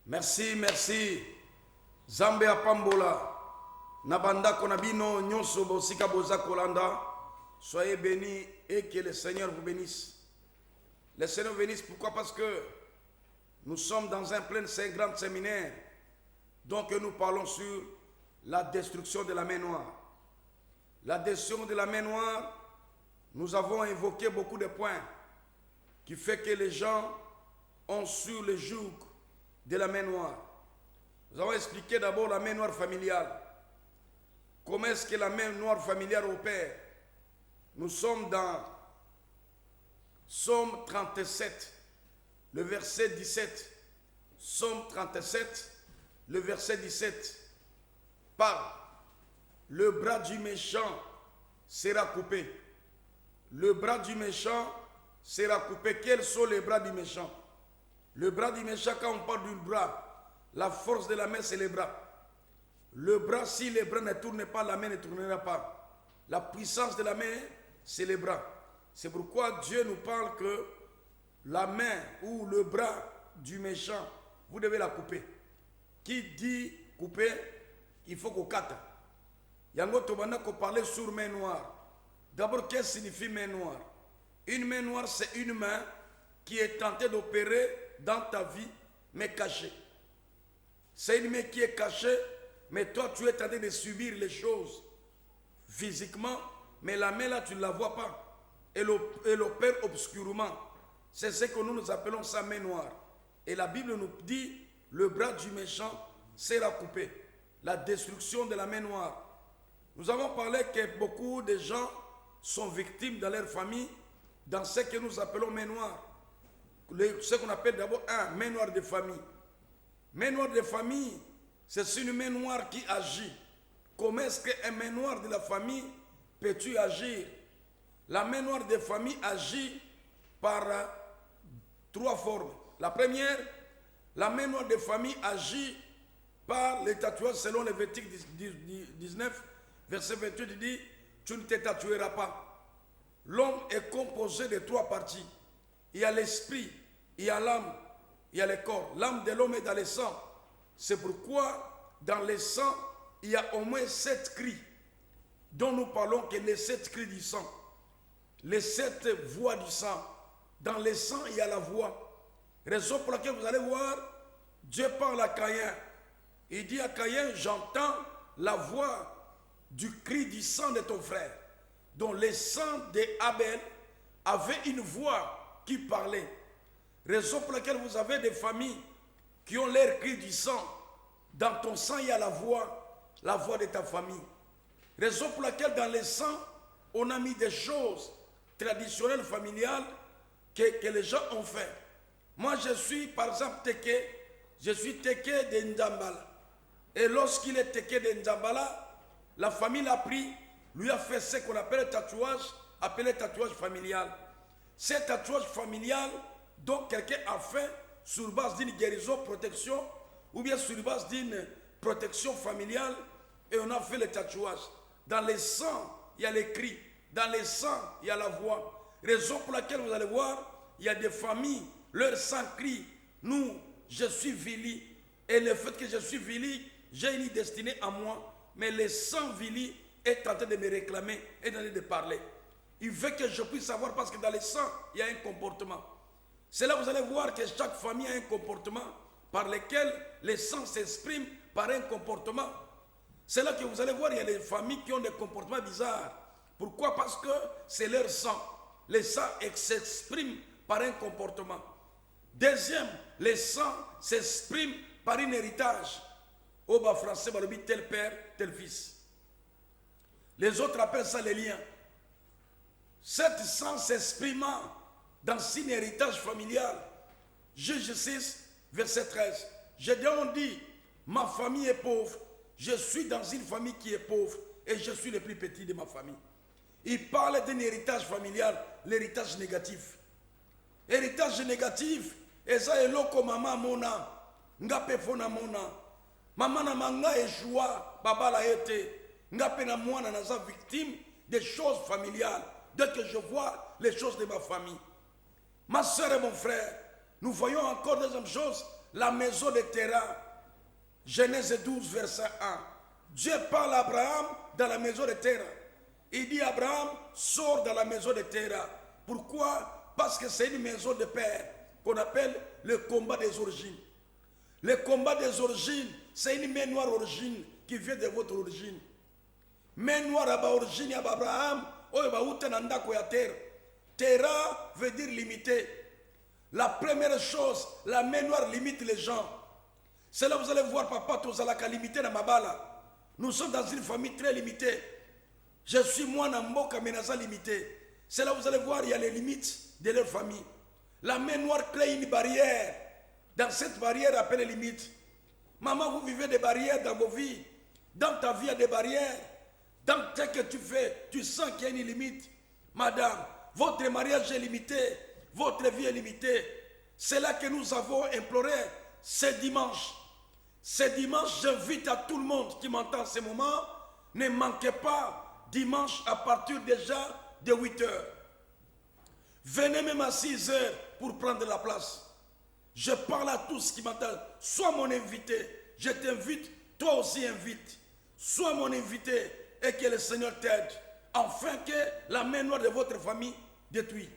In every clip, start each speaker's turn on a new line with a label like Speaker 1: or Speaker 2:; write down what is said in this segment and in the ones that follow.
Speaker 1: Merci, merci. Zambe apambola. Nabanda konabino nyonso bosika boza kolanda. Soyez bénis et que le Seigneur vous bénisse. Le Seigneur vous bénisse, pourquoi? Parce que nous sommes dans un grand séminaire. Donc nous parlons sur la destruction de la main noire. La destruction de la main noire, nous avons évoqué beaucoup de points qui fait que les gens ont sur le joug de la main noire. Nous avons expliqué d'abord la main noire familiale. Comment est-ce que la main noire familiale opère? Nous sommes dans Psaume 37, le verset 17. Psaume 37, le verset 17. Par le bras du méchant sera coupé. Le bras du méchant sera coupé. Quels sont les bras du méchant? Le bras du méchant, quand on parle du bras, la force de la main, c'est les bras. Le bras, si les bras ne tournent pas, la main ne tournera pas. La puissance de la main, c'est les bras. C'est pourquoi Dieu nous parle que la main ou le bras du méchant, vous devez la couper. Qui dit couper, il faut qu'on cate. Yango Tobanda qu'on parlait sur main noire. D'abord, qu'est-ce que signifie main noire? Une main noire, c'est une main qui est tentée d'opérer dans ta vie, mais cachée. C'est une main qui est cachée, mais toi, tu es tenté de subir les choses physiquement, mais la main là, tu ne la vois pas. Elle opère obscurément. C'est ce que nous appelons sa main noire. Et la Bible nous dit, le bras du méchant sera coupé. La destruction de la main noire. Nous avons parlé que beaucoup de gens sont victimes dans leur famille, dans ce que nous appelons main noire. Ce qu'on appelle d'abord main noire de famille. Main noire de famille, c'est une main noire qui agit. Comment est-ce qu'un main noire de la famille peut-tu agir? La main noire de famille agit par trois formes. La première, la main noire de famille agit par les tatouages selon Lévitique 19, verset 28, il dit, tu ne te tatoueras pas. L'homme est composé de trois parties. Il y a l'esprit, il y a l'âme, il y a le corps. L'âme de l'homme est dans le sang. C'est pourquoi dans le sang, il y a au moins 7 cris dont nous parlons que les 7 cris du sang. Les 7 voix du sang. Dans le sang, il y a la voix. Raison pour laquelle vous allez voir, Dieu parle à Caïn. Il dit à Caïn, j'entends la voix du cri du sang de ton frère. Donc le sang d'Abel avait une voix qui parlait. Raison pour laquelle vous avez des familles qui ont l'air cri du sang. Dans ton sang, il y a la voix de ta famille. Raison pour laquelle dans le sang, on a mis des choses traditionnelles, familiales, que les gens ont fait. Moi, je suis, par exemple, Teke. Je suis Teke de Ndambala. Et lorsqu'il est Teke de Ndambala, la famille l'a pris, lui a fait ce qu'on appelle le tatouage, appelé tatouage familial. Ce tatouage familial, donc quelqu'un a fait sur base d'une guérison, protection, ou bien sur base d'une protection familiale, et on a fait le tatouage. Dans le sang, il y a les cris. Dans le sang, il y a la voix. Raison pour laquelle vous allez voir, il y a des familles, leur sang crie, nous, je suis Vili. Et le fait que je suis Vili, j'ai une destinée à moi. Mais le sang Vili est en train de me réclamer et de parler. Il veut que je puisse savoir parce que dans le sang, il y a un comportement. C'est là que vous allez voir que chaque famille a un comportement par lequel le sang s'exprime par un comportement. C'est là que vous allez voir, il y a des familles qui ont des comportements bizarres. Pourquoi? Parce que c'est leur sang. Le sang s'exprime par un comportement. Deuxième, le sang s'exprime par un héritage. Au bas français, on dit tel père, tel fils. Les autres appellent ça les liens. Cet sang s'exprimant dans un héritage familial. Juge 6, verset 13. Gédéon dit, ma famille est pauvre. Je suis dans une famille qui est pauvre et je suis le plus petit de ma famille. Il parle d'un héritage familial, l'héritage négatif. Héritage négatif, et ça est loko maman mona, ngape fona mona. Maman na manga échoua, baba la été, ngape na mwana naza victime des choses familiales. Dès que je vois les choses de ma famille. Ma soeur et mon frère, nous voyons encore deuxième chose, la maison de Terah. Genèse 12, verset 1. Dieu parle à Abraham dans la maison de Terah. Il dit Abraham, sors dans la maison de Terah. Pourquoi? Parce que c'est une maison de père qu'on appelle le combat des origines. Le combat des origines, c'est une main noire origine qui vient de votre origine. Main noire à origine à Abraham, Terah veut dire limité. La première chose, la main noire limite les gens. C'est là que vous allez voir papa Tozalaka limité dans Mabala. Nous sommes dans une famille très limitée. Je suis moi Namboka Menaza limité. C'est là que vous allez voir, il y a les limites de leur famille. La main noire crée une barrière. Dans cette barrière, appelle les limites. Maman, vous vivez des barrières dans vos vies. Dans ta vie, il y a des barrières. Dans ce que tu fais, tu sens qu'il y a une limite. Madame, votre mariage est limité. Votre vie est limitée. C'est là que nous avons imploré ce dimanche. Ce dimanche, j'invite à tout le monde qui m'entend en ce moment, ne manquez pas dimanche à partir déjà de 8 h. Venez même à 6 h pour prendre la place. Je parle à tous qui m'entendent. Sois mon invité. Je t'invite, toi aussi invite. Sois mon invité et que le Seigneur t'aide. Afin que la main noire de votre famille détruise.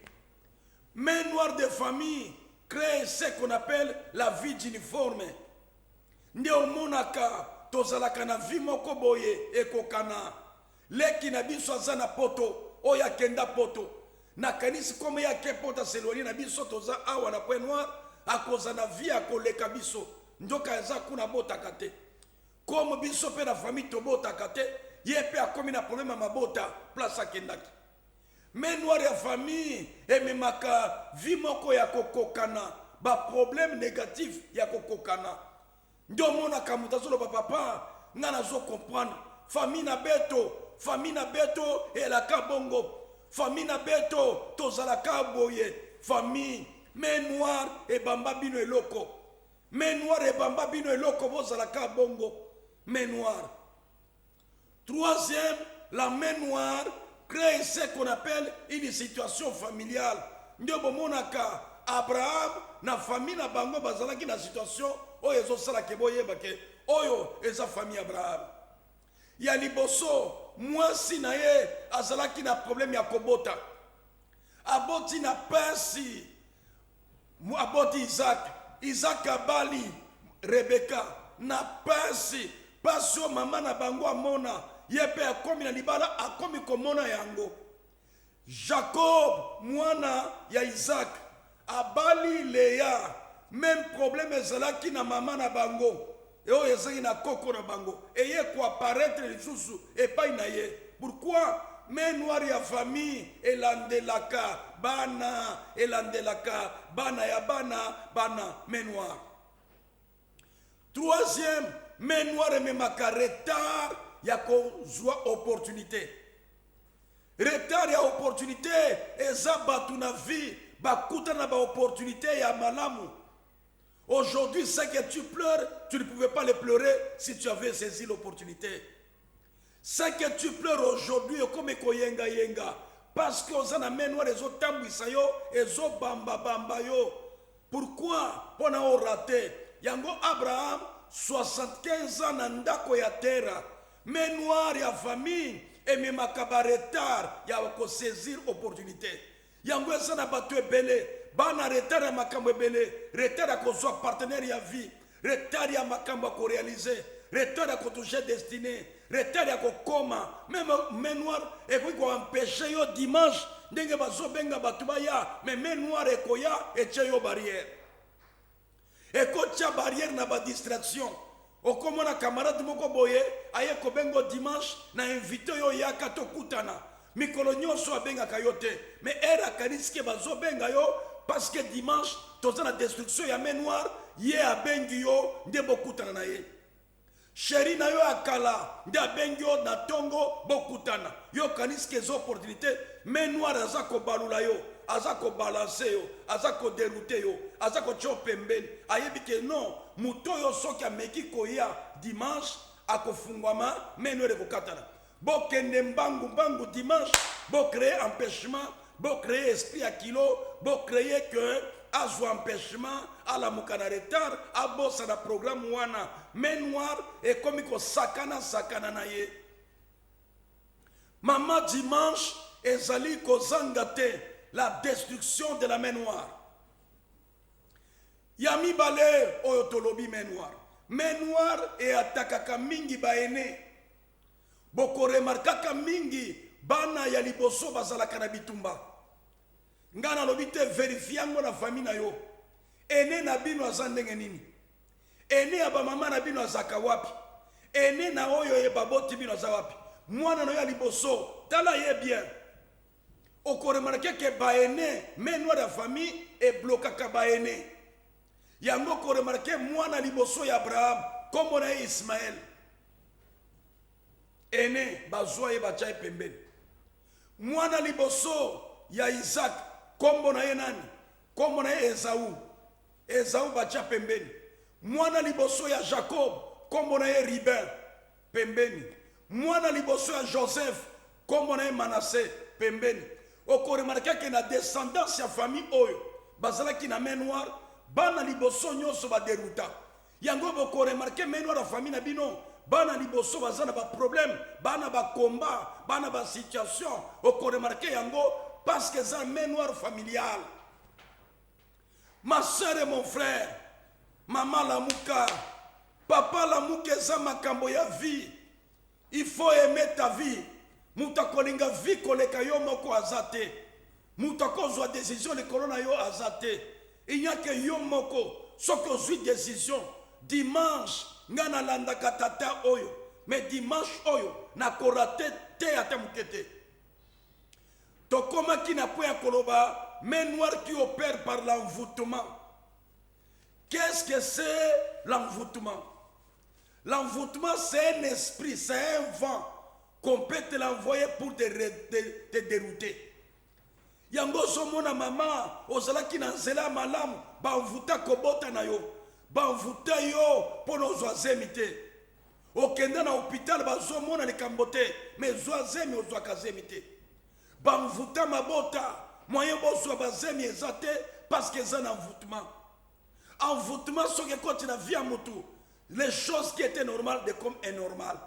Speaker 1: Main noire de famille crée ce qu'on appelle la vie d'uniforme. Ndio monaka tozalaka na vie moko boye ekokana. Leki na biso aza na poto, oya kenda poto. Na kanisi comme ya ke poto seloni na biso toza awa na point noir, akoza na vie akoleka biso. Ndoka eza kuna botaka te. Comme biso pe na famille tobotaka te, ye pe akomi na problème mabota place akendaki. Mais noir ya famille ememaka vie moko ya kokokana, ba problème négatif ya kokokana. Ndio mona kamutazo lo papa ngana zo comprendre famille na beto et la kabongo famille na beto tozala kaboye famille mais noir et bamba bino eloko mais noir et bamba bino eloko bozala kabongo mais noir. Troisième, la main noire crée ce qu'on appelle une situation familiale. Ndio bomonaka Abraham na famille na bango bazalaki na situation oyo ezosala ke boyeba ke oyo eza famille Abraham. Ya liboso mwasi na ye azalaki na problème ya kobota. Aboti na pesi aboti Isaac abali Rebecca na pesi pasio mama na bango amona yepe akomi na libala akomi komona yango. Jacob mwana ya Isaac abali Léa, même problème ezalaki na mama na bango et oyo ezaki na koko na bango eye ko apparaître lisusu epai na ye. Pourquoi? Mais noir ya famille elandelaka bana ya bana mais noir. Troisième, mais noir ememaka retard ya kozwa opportunité. Retard ya opportunité eza batu na vie bakuta na ba opportunité ya malamu. Aujourd'hui, ce que tu pleures, tu ne pouvais pas le pleurer si tu avais saisi l'opportunité. Ce que tu pleures aujourd'hui, comme koyenga yenga, parce que aux anameno les autres tambisa yo, les autres bamba yo. Pourquoi? Pour na raté. Yango Abraham 75 ans na ndako ya terra, mais noir ya famille et même retard ya ko saisir opportunité. Yango ezana batu ebele. Bana retard ya makambo ebele, retard ya kozwa partenaire ya vie, retard ya makambo ya réaliser, retard ya kotoucher destiné, retard ya kokoma, même noir ekoki ko empêcher yo dimanche ndenge bazobenga batu baya, mais main noir ekoya etie yo barrière. Ekotia barrière na ba distraction. Okomona camarade moko boye aye kobengo dimanche na invité yo yaka tokutana. Mikolo nyonso abengaka yo te, mais era kaniske bazobenga yo parce que dimanche toza na destruction ya main noire ye abengi yo nde bokutana na ye. Chéri na yo akala nde abengi yo na tongo bokutana. Yo kaniske zo opportunité main noire aza ko balula yo, aza ko balancer yo, aza ko dérouter yo, aza ko chopembeni. Ayebi ke non, muto yo soki ameki koya dimanche akofungwama main noire kokatana. Bo kende mbangu dimanche, bo créer empêchement, bo créer esprit à kilo, bo créer que azwa empêchement, ala mukana retard abosa na programme wana main noire ekomi ko sakana na ye. Mama dimanche ezali kozanga te la destruction de la main noire. Yami bale oyo tolobi main noire. Main noire e atakaka mingi baene. Boko remarkaka mingi bana ya liboso bazalaka na bitumba. Ngana lobite verifiango na famille na yo. Ene na bino aza ndenge nini? Ene ya ba mama na bino azaka wapi? Ene na oyo ye baboti bino aza wapi? Mwana na yo ya liboso tala ye bien. Okore marke ke baene menwa da famille e blokaka baene. Yango kore marke mwana liboso ya Abraham kombo na Ismaël. Ene bazwa ye bachai pembeni. Mwana liboso ya Isaac kombo na ye nani? Kombo na ye Esau. Esau bacha pembeni. Mwana liboso ya Jacob kombo na ye Ruben pembeni. Mwana liboso ya Joseph kombo na ye Manasseh pembeni. Okore marke ke na descendance ya famille oyo bazalaki na main noire bana liboso nyonso ba deruta. Yango bokore marke main noire famille na bino bana liboso bazana ba problème, bana ba combat, bana ba situation. Okore marke yango parce que ça main noire familiale. Ma soeur et mon frère, maman Lamuka, papa Lamuka eza makambo ya vie. Il faut aimer ta vie. Muta kolinga vie koleka yo moko azate. Muta kozwa décision le corona yo azate. Il n'y a que yo moko. Soko zwi décision. Dimanche, ngana landa katata oyo. Mais dimanche oyo, na korate te ata mukete. Tokoma ki na poya koloba, main noire qui opère par l'envoûtement. Qu'est-ce que c'est l'envoûtement? L'envoûtement, c'est un esprit, c'est un vent qu'on peut te l'envoyer pour te dérouter. Yango somona mama, ozalaki na nzela malamu, ba envoûta kobota na yo, ba envoûta yo pono zoazemi te. Okenda na hôpital ba zomona likambote, mais zoazemi ozwakazemi te. Ba envoûta mabota, moyen bozwa bazemi ezate parce que ça na envoûtement. Envoûtement soki koti na vie mutu. Les choses qui étaient normales de comme est normal.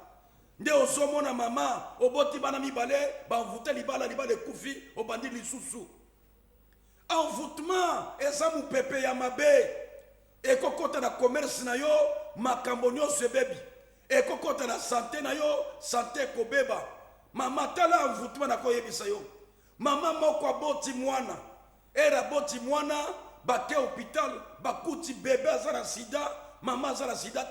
Speaker 1: Nde osomona mama oboti bana mibale banvuta libala libale kufi obandi lisusu. Envoûtement eza mupepe ya mabe ekokota na commerce na yo makambo nyonso bebi ekokota na santé na yo santé kobeba. Mama tala envoûtement na koyebisa yo. Mama moko aboti mwana era boti mwana bake hôpital bakuti bébé azana sida. Maman a la sida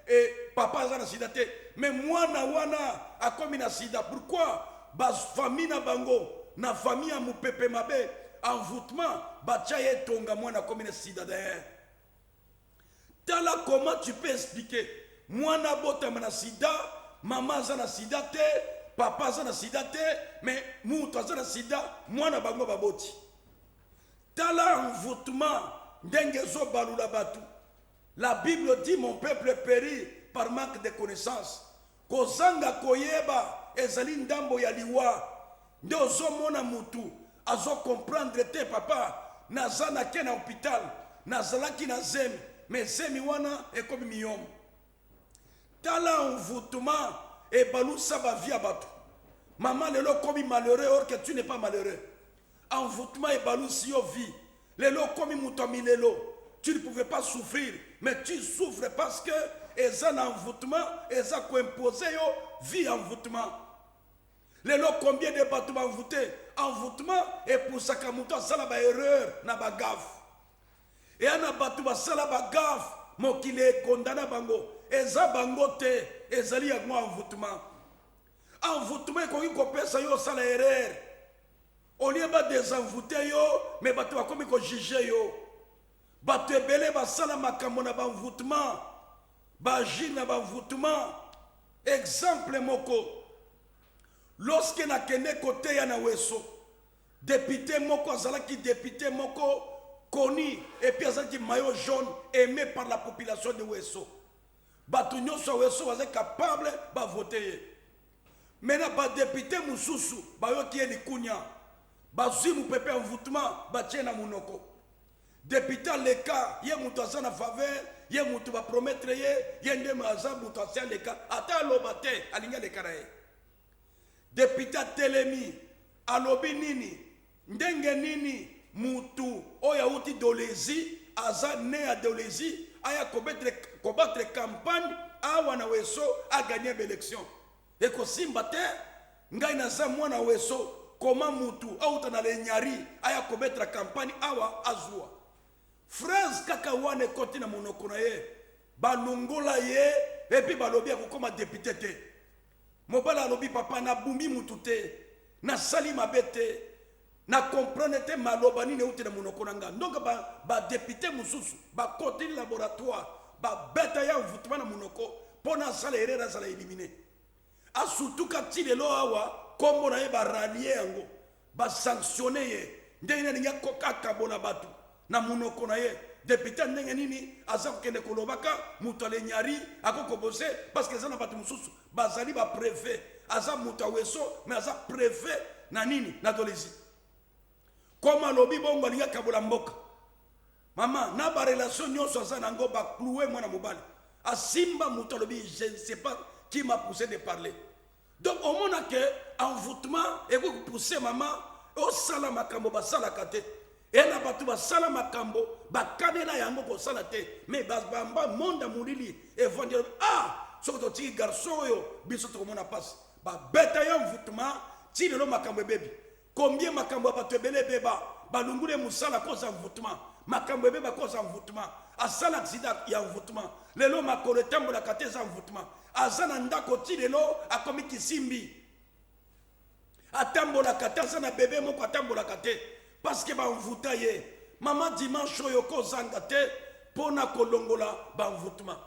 Speaker 1: et papa a la sida. Mais moi na wana a comme na sida. Pourquoi? Bas famille na bango na famille a mupepe mabe envoûtement bacha ye tonga moi na comme na sida derrière. Tala comment tu peux expliquer? Moi na bota na sida, maman a la sida te, papa a la sida te, mais muto a la sida, moi na bango baboti. Tala envoûtement ndenge zo balula batu. La Bible dit mon peuple périt par manque de connaissances. Kozanga koyeba ezali ndambo ya liwa. Nde ozomona mutu azo comprendre te papa nazana ke na hôpital nazalaki na zemi mais zemi wana ekomi miyomo. Tala envoûtement et balusa ba vie abatu. Maman lelo komi malheureux or que tu n'es pas malheureux. Envoûtement et balusi yo vie. Lelo komi mutomi lelo. Tu ne pouvais pas souffrir, mais tu souffres parce que ils ont un envoûtement, ils ont imposé vie envoûtement. Les lots combien de bâtiments envoûtés? Envoûtement et pour ça que muto ça la erreur na bagaf. Et un bâtiment ça la bagaf, mon qu'il est condamné bango. Ils ont bango te, ils ont eu un envoûtement. Envoûtement quand ils coupent ça yo ça la erreur. On y a pas des envoûtés yo, mais bâtiment comme ils juger yo. Bato ebele basala makambo na banvoûtement baji na banvoûtement. Exemple moko lorsque na kende kote ya na weso député moko azalaki député moko connu et puis azalaki maillot jaune aimé par la population de weso bato nyonso weso bazali capable ba voter. Maintenant ba député mususu bayoki ye likunya bazwi mupepe envoûtement batie na munoko. Député Leka, il y a mutu azana faveur, il y a mutu va promettre il y a ndem azan mutu asia Leka, ata lobate alinga Leka rae. Député Telemi, alobi nini, ndenge nini mutu oya uti dolezi, azan ne a dolezi, aya combattre campagne, awa na weso a gagné l'élection. Et ko simbate, ngai na za mwana weso, comment mutu auta na lenyari, aya combattre campagne, awa azua. Phrase kaka wane koti na monoko na ye balongola ye et puis balobi akokoma député te mobala alobi papa na bumbi mutu te na sali mabe te na comprendre te maloba nini euti na monoko na nga donc ba député mususu ba koti laboratoire ba beta ya envoûtement na monoko pona sala erreur sala éliminer a surtout ka ti lelo awa kombo na ye ba rallier yango ba sanctionner ye ndenge ninga kokaka bona batu na monoko na ye député ndenge nini aza kokende kolobaka mutu alenyari akokobose parce que eza na bato mosusu bazali bapréfet aza mutu aweso mais aza préfet na nini na dolezi koma alobi bongo alingi akabola mboka mama na barelation nyonso aza nango bakloue mwana mobali asimba mutu alobi je ne sais pas qui m'a poussé de parler donc omona ke envoûtement ekoki pousse mama osala makambo basalaka te et na batu basala makambo bakadela yango kosala te mais bamba monda mulili évangile ah soko to tiki garçon oyo biso to komona passe ba beta ya envoûtement ti lelo makambo bebi combien makambo batu ebele beba balungule musala koza envoûtement makambo beba koza envoûtement asala accident ya envoûtement lelo makolo tambola kate za envoûtement azana ndako ti lelo akomi kisimbi atambola kate azana bébé moko atambola kate parce que banvuta ye maman dimanche oyo kozanga te pona kolongola banvoutement.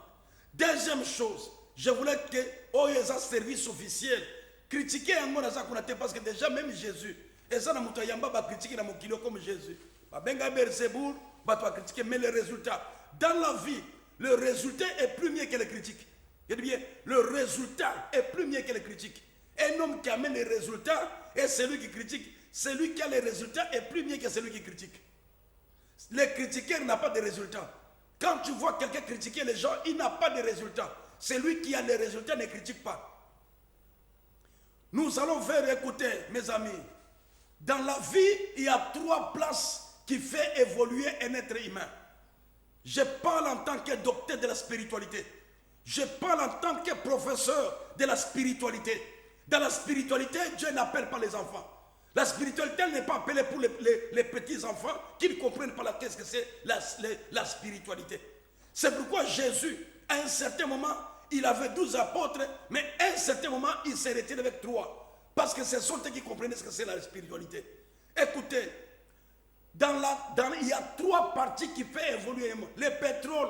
Speaker 1: Deuxième chose, je voulais que oyo eza service officiel critiquer yango naza kuna te parce que déjà même Jésus eza na muta yamba ba critiquer na mokilo comme Jésus ba benga Beelzeboul ba to critiquer mais le résultat dans la vie le résultat est plus mieux que les critiques. Je dis bien le résultat est plus mieux que les critiques. Un homme qui amène les résultats et celui qui critique. Celui qui a les résultats est plus mieux que celui qui critique. Le critiqueur n'a pas de résultats. Quand tu vois quelqu'un critiquer les gens, il n'a pas de résultats. Celui qui a les résultats ne critique pas. Nous allons faire écouter, mes amis. Dans la vie, il y a 3 places qui font évoluer un être humain. Je parle en tant que docteur de la spiritualité. Je parle en tant que professeur de la spiritualité. Dans la spiritualité, Dieu n'appelle pas les enfants. La spiritualité n'est pas appelée pour les petits enfants qui ne comprennent pas qu'est-ce que c'est la spiritualité. C'est pourquoi Jésus, à un certain moment, il avait 12 apôtres, mais à un certain moment, il s'est retiré avec 3. Parce que ce sont eux qui comprenaient ce que c'est la spiritualité. Écoutez, il y a 3 parties qui font évoluer. Le pétrole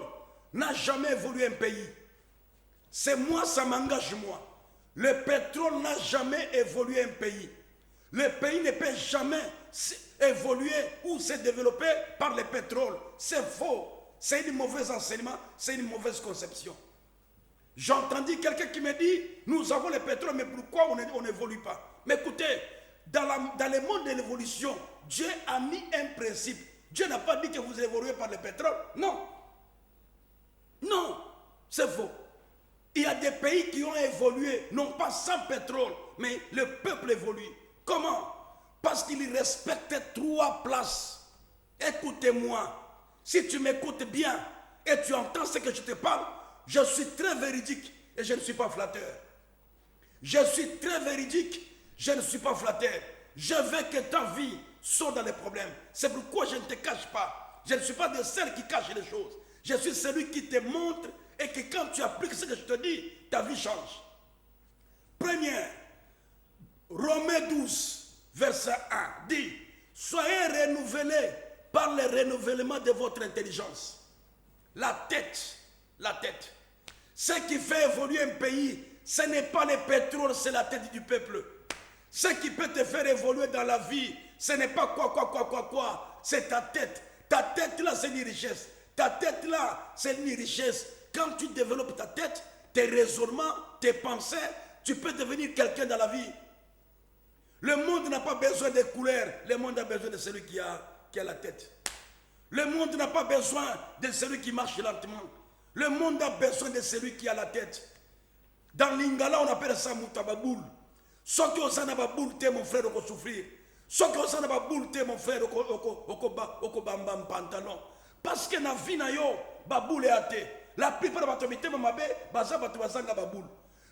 Speaker 1: n'a jamais évolué un pays. C'est moi, ça m'engage moi. Le pétrole n'a jamais évolué un pays. Le pays ne peut jamais évoluer ou se développer par le pétrole. C'est faux. C'est une mauvaise enseignement, c'est une mauvaise conception. J'ai entendu quelqu'un qui me dit, nous avons le pétrole, mais pourquoi on n'évolue pas? Mais écoutez, dans le monde de l'évolution, Dieu a mis un principe. Dieu n'a pas dit que vous évoluez par le pétrole. Non. Non, c'est faux. Il y a des pays qui ont évolué, non pas sans pétrole, mais le peuple évolue. Comment? Parce qu'il respecte 3 places. Écoutez-moi. Si tu m'écoutes bien et tu entends ce que je te parle, je suis très véridique et je ne suis pas flatteur. Je suis très véridique, je ne suis pas flatteur. Je veux que ta vie soit dans les problèmes. C'est pourquoi je ne te cache pas. Je ne suis pas de celle qui cache les choses. Je suis celui qui te montre et que quand tu appliques ce que je te dis, ta vie change. Première, Romains 12, verset 1, dit, soyez renouvelés par le renouvellement de votre intelligence. La tête. Ce qui fait évoluer un pays, ce n'est pas le pétrole, c'est la tête du peuple. Ce qui peut te faire évoluer dans la vie, ce n'est pas quoi, c'est ta tête. Ta tête là, c'est une richesse. Ta tête là, c'est une richesse. Quand tu développes ta tête, tes raisonnements, tes pensées, tu peux devenir quelqu'un dans la vie. Le monde n'a pas besoin de couleurs, le monde a besoin de celui qui a la tête. Le monde n'a pas besoin de celui qui marche lentement. Le monde a besoin de celui qui a la tête. Dans l'Ingala, on appelle ça Moutababoul. Ce qui est en baboul, mon frère, on va souffrir. Ce qui est en baboul, mon frère, on va pantalon. Parce que dans la vie, baboul est athée. La plupart de mes thèmes, baza batouazanga baboul.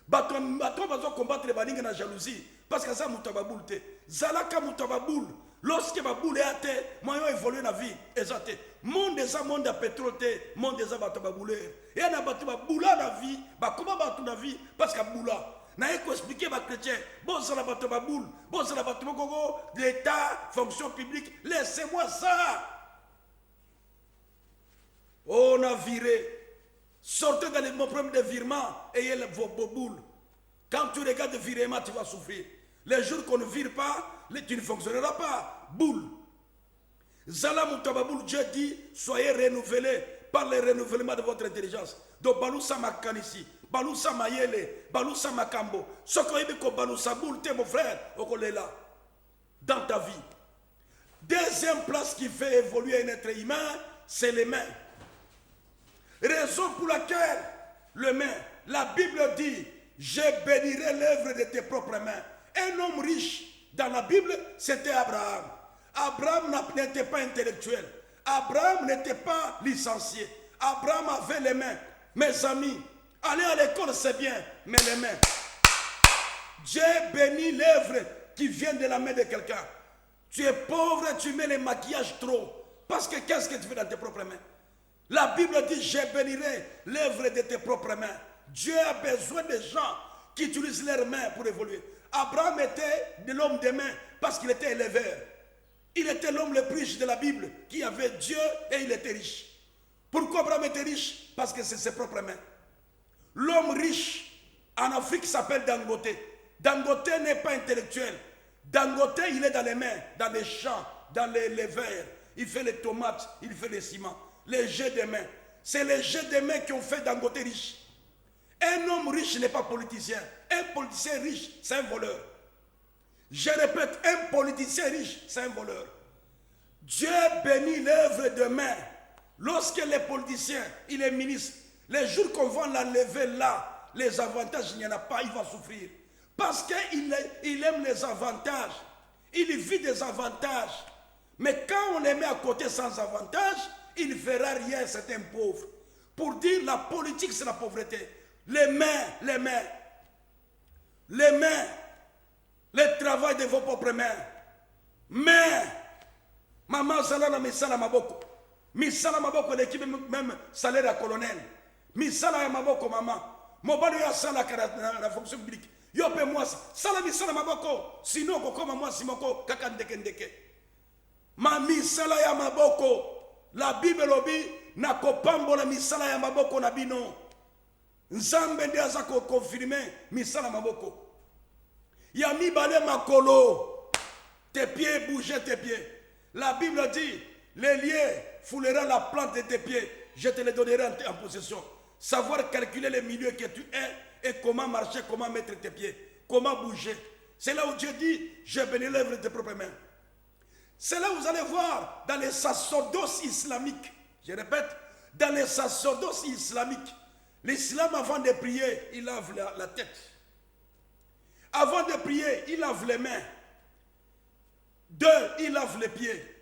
Speaker 1: Baton va combattre les balingues dans la jalousie. Parce que ça, Moutababoul. Zalaka Moutababoul. Lorsque baboul est athée, moi, j'ai évolué dans la vie. Exacté. Monde des monde à pétrole, monde des batababoulés. Et on a battu baboula dans la vie. Comment battu dans la vie? Parce que boula. N'a pas expliqué aux chrétiens. Bon, ça la battu baboul. Bon, ça la battu gogo. L'État, fonction publique. Laissez-moi ça. On a viré. Sortez dans les problèmes de virement. Ayez vos boboules. Quand tu regardes le virement, tu vas souffrir. Les jours qu'on ne vire pas, tu ne fonctionneras pas. Boule. Zala Moutababoul, Dieu dit, soyez renouvelés par le renouvellement de votre intelligence. Donc, Baloussa Makanisi, Baloussa Mayele, Baloussa Makambo. Ce qu'on dit que Baloussa Boul, t'es mon frère, on est là, dans ta vie. Deuxième place qui fait évoluer un être humain, c'est les mains. Raison pour laquelle les mains, la Bible dit, je bénirai l'œuvre de tes propres mains. Un homme riche, dans la Bible, c'était Abraham. Abraham n'était pas intellectuel. Abraham n'était pas licencié. Abraham avait les mains. Mes amis, aller à l'école c'est bien, mais les mains. Dieu bénit l'œuvre qui vient de la main de quelqu'un. Tu es pauvre, tu mets les maquillages trop. Parce que qu'est-ce que tu fais dans tes propres mains? La Bible dit, je bénirai l'œuvre de tes propres mains. Dieu a besoin de gens qui utilisent leurs mains pour évoluer. Abraham était de l'homme des mains parce qu'il était éleveur. Il était l'homme le plus riche de la Bible qui avait Dieu et il était riche. Pourquoi Abraham était riche? Parce que c'est ses propres mains. L'homme riche en Afrique s'appelle Dangote. Dangote n'est pas intellectuel. Dangote, il est dans les mains, dans les champs, dans les verres. Il fait les tomates, il fait les ciments. Les jets de mains. C'est les jets de mains qui ont fait Dangote riche. Un homme riche n'est pas politicien. Un politicien riche, c'est un voleur. Je répète, un politicien riche, c'est un voleur. Dieu bénit l'œuvre de main. Lorsque les politiciens, il est ministre, les jours qu'on va l'enlever là, les avantages, il n'y en a pas, il va souffrir. Parce qu'il aime les avantages. Il vit des avantages. Mais quand on les met à côté sans avantage, il ne fera rien, c'est un pauvre. Pour dire la politique, c'est la pauvreté. Les mains, les mains. Les mains. Le travail de vos propres mains. Mais, maman, salana misala maboko. Misala maboko, l'équipe même salaire à colonel. Misala maboko, maman. Mobano ya sala la fonction publique. Yo pe moi, sala misala maboko. Sinon, kokoma moi simoko, kakandeke. Ma misala ya maboko. La Bible lobi, na kopambo la misala ya maboko na bino. Nzambe ndi aza ko confirmer misala maboko. Yami bale makolo. Tes pieds bougent tes pieds. La Bible dit, les liens foulera la plante de tes pieds. Je te les donnerai en possession. Savoir calculer les milieux que tu es et comment marcher, comment mettre tes pieds, comment bouger. C'est là où Dieu dit, je bénis l'œuvre de tes propres mains. C'est là où vous allez voir dans les sacerdoces islamiques. Je répète, dans les sacerdoces islamiques, l'islam avant de prier, il lave la tête. Avant de prier, il lave les mains. Deux, il lave les pieds.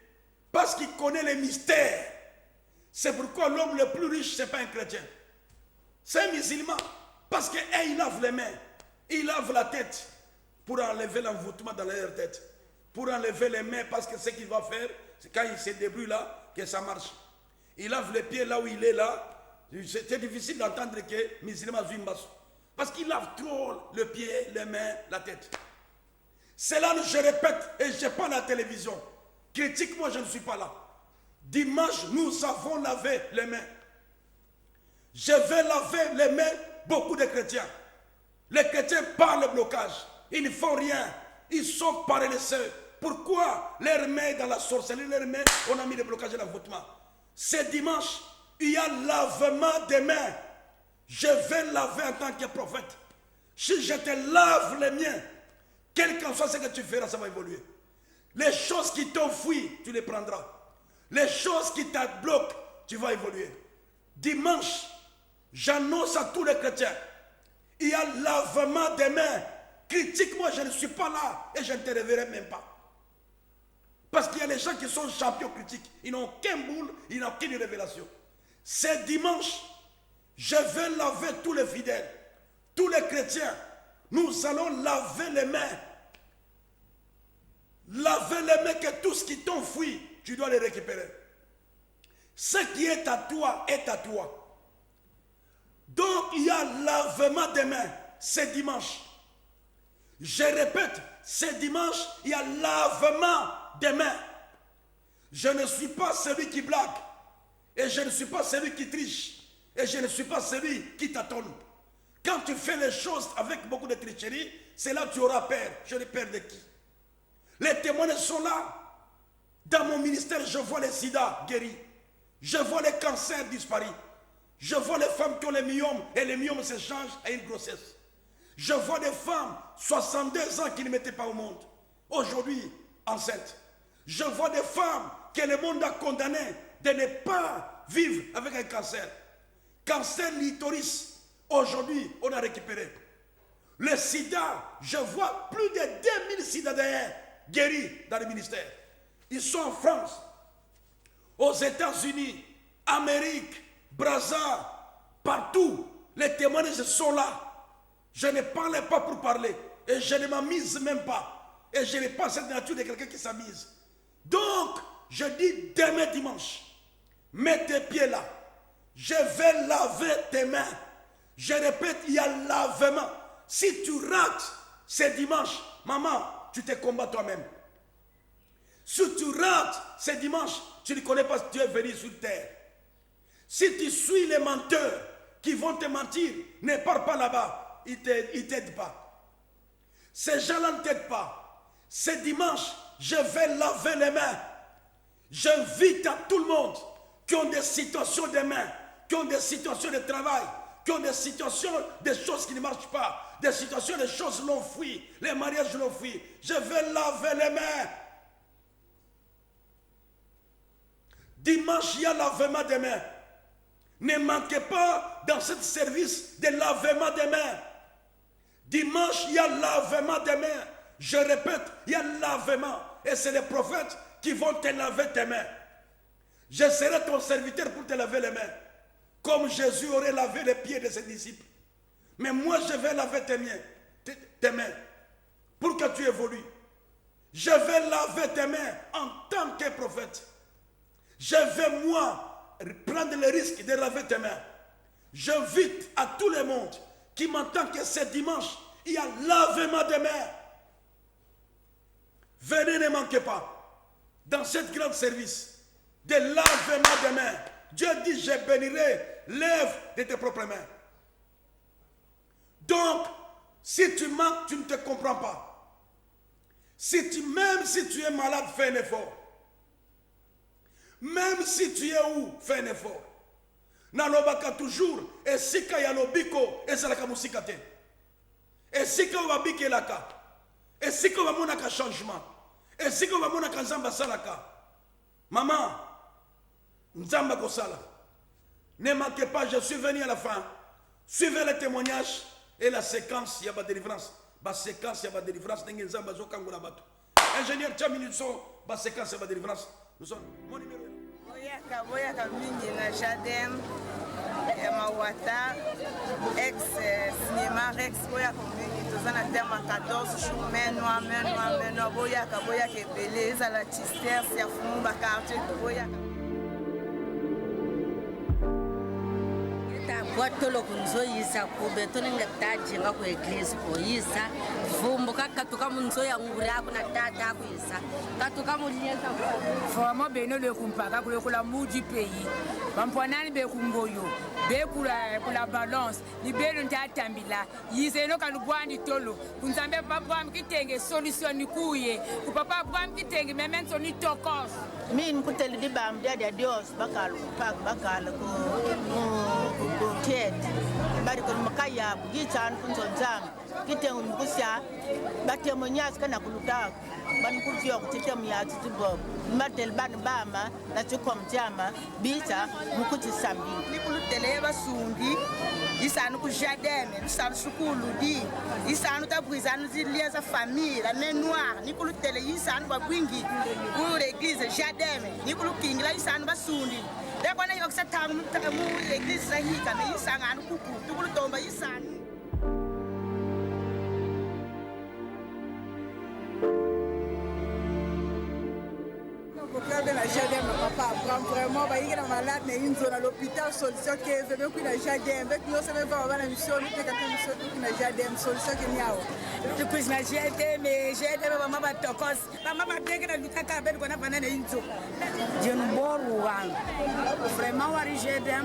Speaker 1: Parce qu'il connaît les mystères. C'est pourquoi l'homme le plus riche, ce n'est pas un chrétien. C'est un musulman. Parce qu'il lave les mains. Il lave la tête pour enlever l'envoûtement dans leur tête. Pour enlever les mains, parce que ce qu'il va faire, c'est quand il se débrouille là, que ça marche. Il lave les pieds là où il est là. C'est difficile d'entendre que musulman vit une basse. Parce qu'il lave trop le pied, les mains, la tête. C'est là, je répète, et je parle à la télévision. Critique, moi je ne suis pas là. Dimanche, nous avons lavé les mains. Je vais laver les mains, beaucoup de chrétiens. Les chrétiens parlent le blocage. Ils ne font rien. Ils sont paresseux. Pourquoi leurs mains dans la sorcellerie, leurs mains, on a mis le blocage et l'envoûtement. C'est dimanche, il y a lavement des mains. Je vais laver en tant que prophète. Si je te lave les miens, quel qu'en soit ce que tu feras, ça va évoluer. Les choses qui t'ont fui, tu les prendras. Les choses qui te bloquent, tu vas évoluer. Dimanche, j'annonce à tous les chrétiens, il y a lavement des mains. Critique-moi, je ne suis pas là et je ne te révélerai même pas. Parce qu'il y a des gens qui sont champions critiques. Ils n'ont qu'un boule, ils n'ont aucune révélation. C'est dimanche, je vais laver tous les fidèles, tous les chrétiens. Nous allons laver les mains. Laver les mains, que tout ce qui t'enfuit, tu dois les récupérer. Ce qui est à toi est à toi. Donc il y a lavement des mains. C'est dimanche. Je répète, c'est dimanche, il y a lavement des mains. Je ne suis pas celui qui blague. Et je ne suis pas celui qui triche. Et je ne suis pas celui qui tâtonne. Quand tu fais les choses avec beaucoup de tricherie, c'est là que tu auras peur. Je n'ai peur de qui? Les témoins sont là. Dans mon ministère, je vois les sida guéris. Je vois les cancers disparus. Je vois les femmes qui ont les myomes et les myomes se changent à une grossesse. Je vois des femmes, 62 ans, qui ne mettaient pas au monde. Aujourd'hui, enceintes. Je vois des femmes que le monde a condamnées de ne pas vivre avec un cancer. Cancer clitoris. Aujourd'hui, on a récupéré. Le sida, je vois plus de 2000 sidadéens guéris dans le ministère. Ils sont en France, aux États-Unis, Amérique, Brazza, partout. Les témoignages sont là. Je ne parle pas pour parler. Et je ne m'amise même pas. Et je n'ai pas cette nature de quelqu'un qui s'amise. Donc, je dis demain dimanche, mets tes pieds là. Je vais laver tes mains. Je répète, il y a lavement. Si tu rates, c'est dimanche. Maman, tu te combats toi-même. Si tu rates, c'est dimanche. Tu ne connais pas que tu es venu sur terre. Si tu suis les menteurs qui vont te mentir, ne pars pas là-bas. Ils ne t'aident pas. Ces gens-là ne t'aident pas. C'est dimanche, je vais laver les mains. J'invite à tout le monde qui ont des situations de mains, qui ont des situations de travail, qui ont des situations, des choses qui ne marchent pas, des situations, des choses l'ont fui, les mariages l'ont fui. Je vais laver les mains. Dimanche, il y a lavement des mains. Ne manquez pas dans ce service de lavement des mains. Dimanche, il y a lavement des mains. Je répète, il y a lavement. Et c'est les prophètes qui vont te laver tes mains. Je serai ton serviteur pour te laver les mains. Comme Jésus aurait lavé les pieds de ses disciples. Mais moi, je vais laver tes mains. Pour que tu évolues. Je vais laver tes mains en tant que prophète. Je vais, moi, prendre le risque de laver tes mains. J'invite à tout le monde qui m'entend que c'est dimanche, il y a lavement des mains. Venez, ne manquez pas. Dans cette grande service de lavement des mains, Dieu dit, je bénirai l'œuvre de tes propres mains. Donc, si tu manques, tu ne te comprends pas. Même si tu es malade, fais un effort. Même si tu es où, fais un effort. Nalobaka toujours, et si ka yalobiko, et c'est la kamusikate. Et si ka wabike laka, et si ka wamonaka changement, et si ka wamonaka nzamba salaka. Maman, nzamba kosala. Ne manquez pas, je suis venu à la fin. Suivez les témoignages et la séquence, il y a pas de délivrance. La séquence, il y a pas de délivrance. Ingénieur, tiens, minute, la séquence, il y a pas de délivrance. Nous sommes, mon numéro.
Speaker 2: Boyaka mingi na Jadem ya Mawata ex cinéma Rex boyaka mingi tozana terme 14 jours meno boyaka ebele ezala Tister ya fumu ba quartier boyaka
Speaker 3: Watolo kunzoyisa kube toninga tajinga ku eglise koyisa vumbo kakatuka munzo ya nguri ako na tata akuyisa katuka mulinyeza
Speaker 4: famo beno le kumpaka kula mudi pays bampwanani be kungoyo be kula balance ni beno ntatambila yizeno kalubwani tolo kunzambe papa mkitenge solution nikuye ku papa bwa mkitenge memento ni tokos
Speaker 5: min kuteli di bam dia Dios bakal pak bakal ko chet bari ko makaya gi chan kun so jam kite un kusia bate mo nyas kana kuluta ban ku fiyo ku tete mi ya tu bob matel ban bama na tu kom jama bita mu ku ti sambi
Speaker 2: ni kulu tele ba sungi isanu ku jardin isanu sukulu di isanu ta brisanu di liens à famille la main noire ni kulu tele isanu ba kwingi ku l'église jardin ni kulu kingla isanu ba sundi de kwana yo sa tamu mu l'église sahika me isanganu kuku tukulu tomba isanu
Speaker 6: na jardin papa apprend vraiment bayi na malade na inzo na l'hôpital solution que veut que na jardin avec nous ça va avoir une mission nous que mission na jardin solution que ni awo
Speaker 4: tu kuis na jardin mais jardin mama ba tokos mama ba bega na lutaka ben kona bana na inzo jen boru wan vraiment wari jardin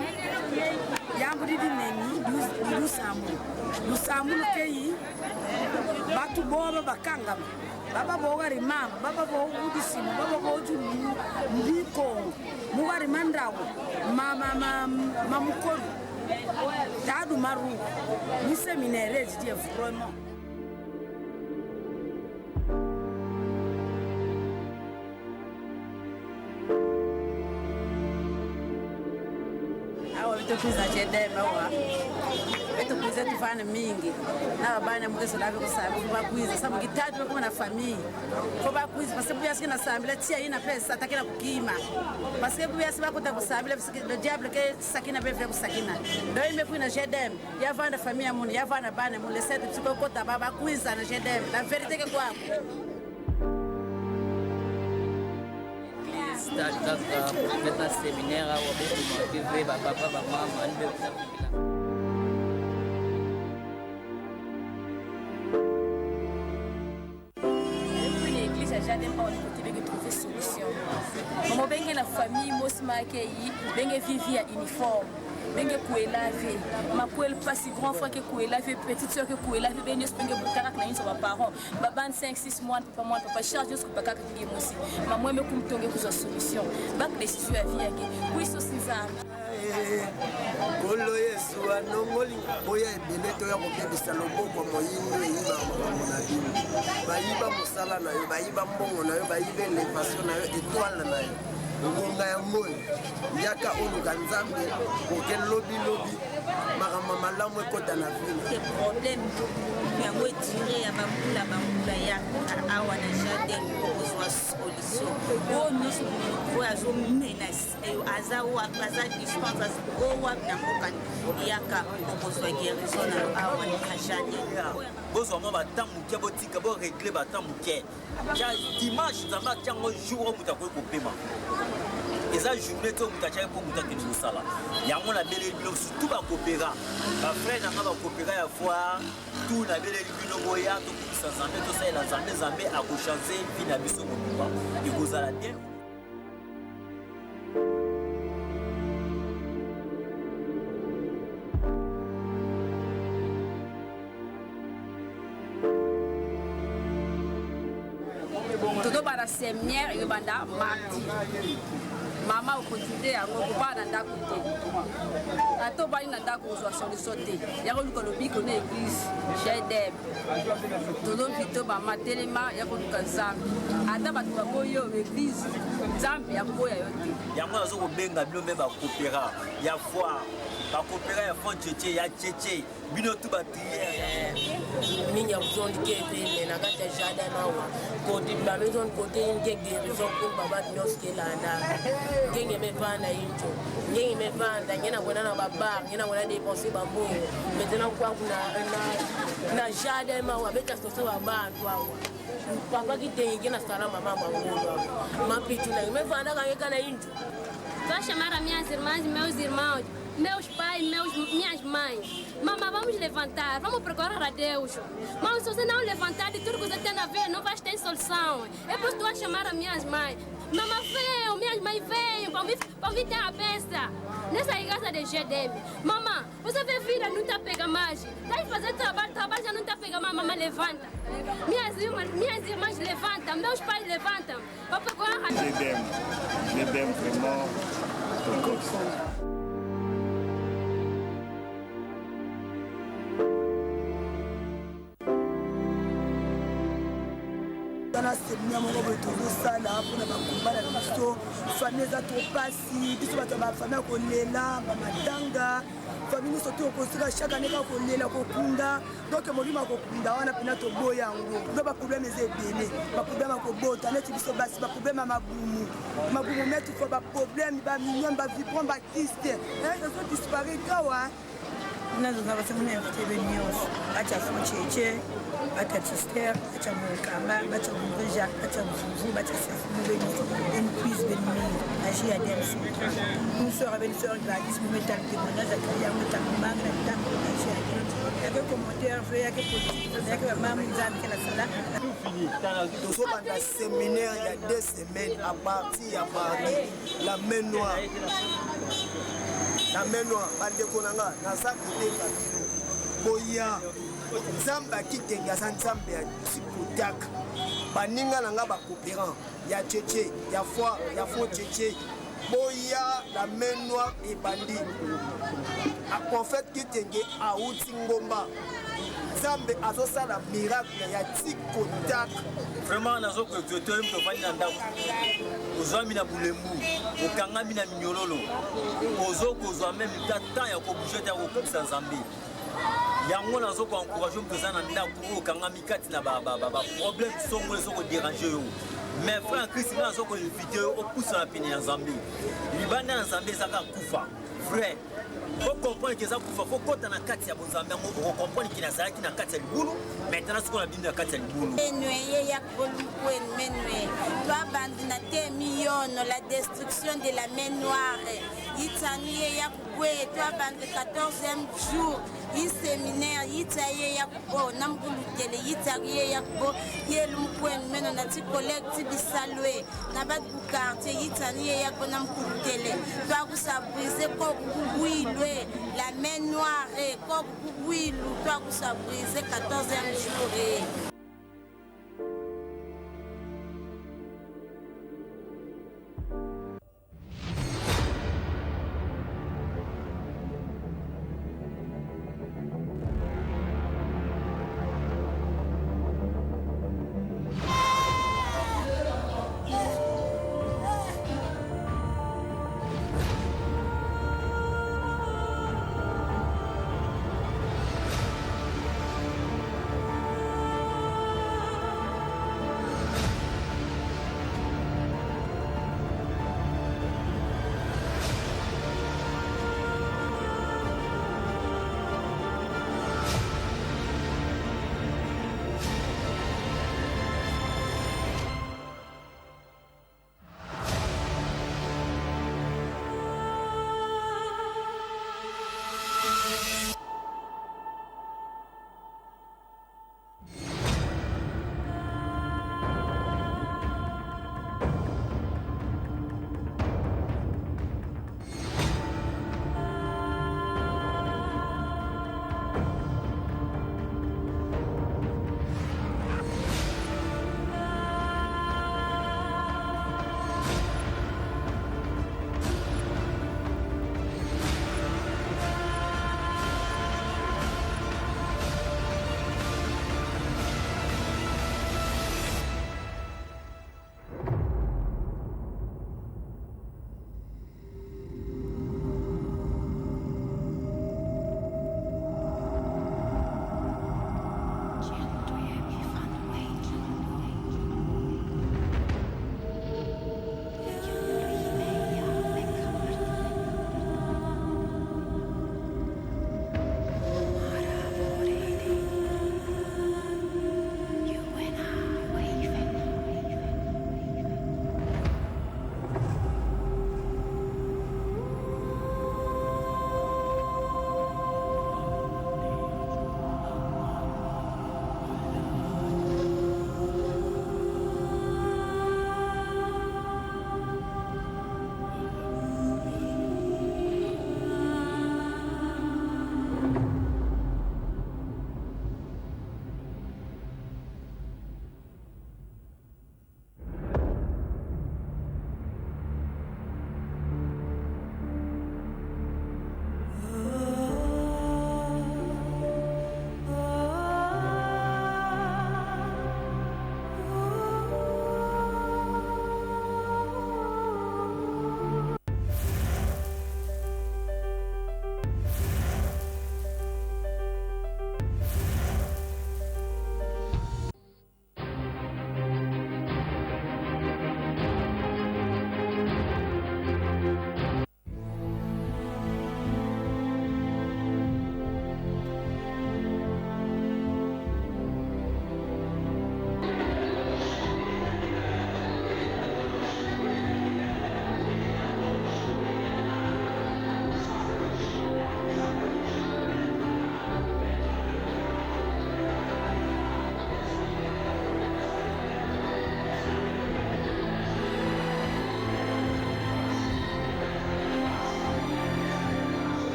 Speaker 4: yangu di neni du samu kei batu boba bakanga baba bogari mama baba bogudisimu baba bojulu mbiko mugari mandawo mama mamukolu tadu maru ni séminaire dit vraiment awa vitokuza chedema wa vitokuza tufana mingi na bana mkeso lave kusabi kubakwiza sababu kitatu kwa na familia kubakwiza parce que yasi na sambila tia ina pesa atakina kukima parce que yasi bakuta kusabila le diable que sakina beve kusakina ndio imekuwa na jedem yavana familia mun yavana bana mun les sept tuko kota baba kwiza na jedem la vérité que quoi
Speaker 7: kaka profeta séminaire awa bekumapeve bapapa bamama ani bekutapikila
Speaker 8: l'église a jamais trouvé solution. Maman bengue la famille mosmake yi bengue vivi à uniforme. Bengue kouelave, ma kouel pas si grand frère que kouelave, petite soeur que kouelave, bengue bengue butarak na inso ba parents. Baban 5-6 mois papa charge jusqu'au bakaka ki mosi. Maman me kumtonge kuzo solution. Bak décision à vie yake. Kuiso sinzana.
Speaker 9: Kolo Yesu anongoli boya ebele to ya kobebisa loboko moyini eyiba makambo na bino bayiba mosala na yo bayiba mbongo na yo bayiba elevation na yo étoile na yo ngonga ya moi yaka oluka nzambe koke lobi makambo malamu ekota na vile
Speaker 10: problème yango etire ya bambula ya awa na jardin okozwa solution oyo nyonso oyo azomenace aza distance owa na mboka yaka okozwa guérison na awa na jardin
Speaker 11: bozwa mwa batan moke botika boregle batan moke dimanche nzambe atiango jour oyo moto akoki kopema eza journée to moto atiaki mpo moto akende kosala yango nabeleli bino surtout bakopera bafrère nanga bakopera ya fois tout nabeleli bino boya tokokisa nzambe tosalela nzambe akochange vi na biso mobimba ekozala bien
Speaker 8: Todo para séminaire et banda mardi. Mama okotide yango kopana ndako te ato bani na ndako kozwa solution te ya koluka lobiko na église jedem todo vito bama telema ya koluka nzambe ata bato baboyo église nzambe ya koboya yo te
Speaker 11: yango nazokobenga bino mpe bakopera ya foire bakopera ya fond cheche ya cheche bino tu bapriere
Speaker 12: mingi ya kuzondi kevele na kati ya jardin awa kote babezondi kote nke guérison pour babati nyonso kelanda ngenge mevanda injo ngenge mevanda nge nakwenda na babar nge nakwenda dépense bambongo maintenant kwangu na jardin awa beta soso babantu awa papa kitenge nasala mama mangolo awa mapitu na mevanda kange kana injo
Speaker 13: Vou chamar as minhas irmãs e meus irmãos, meus pais, minhas mães. Mamãe, vamos levantar, vamos procurar a Deus. Mas se você não levantar de tudo que você tem a ver, não vai ter solução. É por isso que eu vou chamar as minhas mães. Mamãe veio, minhas mães veio, para vir ter a peça. Nessa igreja de GDM. Mamãe, você vê vir, não está pegando mais. Está fazer trabalho já não está pegando mais. Mamãe, levanta. Minhas irmãs levantam, meus pais levantam. Para procurar a Deus.
Speaker 14: GDM vraiment.
Speaker 6: séminaire moko boye tozosala mpona bakomba na biso famille eza to pasi biso bato ya bafamille ya kolela bamatanga famille nyonso to okosika chaque année kaka kolela kokunda donc molimo ya kokunda wana mpena toboya yango do baproblème eza ebele baproblème ya kobota neti biso basi baproblème ya mabumu neti fo baproblème baminion bavibron bakiste ezodisparaît kawa
Speaker 14: nazoza basemuna invité benyonso batya foncheche batya tister batya mokamba batya murija batya mvuvu batya safumu benyonso enpuise benimini agi ya demso unsora benisora gladis mometal témoignage akali yango etamomanga na mitambo agi ya demso yake commentaire ve yake politique yake bamamu nzambe ke nasala
Speaker 9: tozobanda séminaire ya 2 semaines à partir ya mardi la main noire na main noire bandeko na nga naza kotenga bino boya nzambe akitenge aza nzambe ya tikotaka baninga na nga bacoopérant ya cheche ya foi ya fond cheche boya la main noire ebandi prophète kitenge auti ngomba nzambe azosala miracle ya tikotaka
Speaker 11: vraiment nazokoexote oyo moto ofandi na ndako ozwami na bulembu okangami na minyololo ozokozwa meme ta ya kobouge te ya kokokisa nzambe yango nazokoencourage moto eza na ndako oyo okangami kati na baproblème songo ezokoderange yo mais frère christ nga nazokoinvite yo opusana pene ya nzambe libanda na nzambe ezaka kufa vrai faut comprendre que ça kufa faut kota na kati ya bonzambe yango okomprendre ki nazalaki na kati ya libulu maintenant sikoyo na bino na kati ya libulu
Speaker 10: enweye ya kolukwen menwe twabandi na te miyono la destruction de la main noire yitsanuye ya kubwe twabandi 14e jour iséminaire yitsaye ya kubo namkulutele yitsariye ya kubo yelumkwen meno na ti collègue ti bisalwe na bat ku quartier yitsaniye ya kubo namkulutele twakusabrise kokubwilwe la main noire kokubwilu twakusabrise 14e jour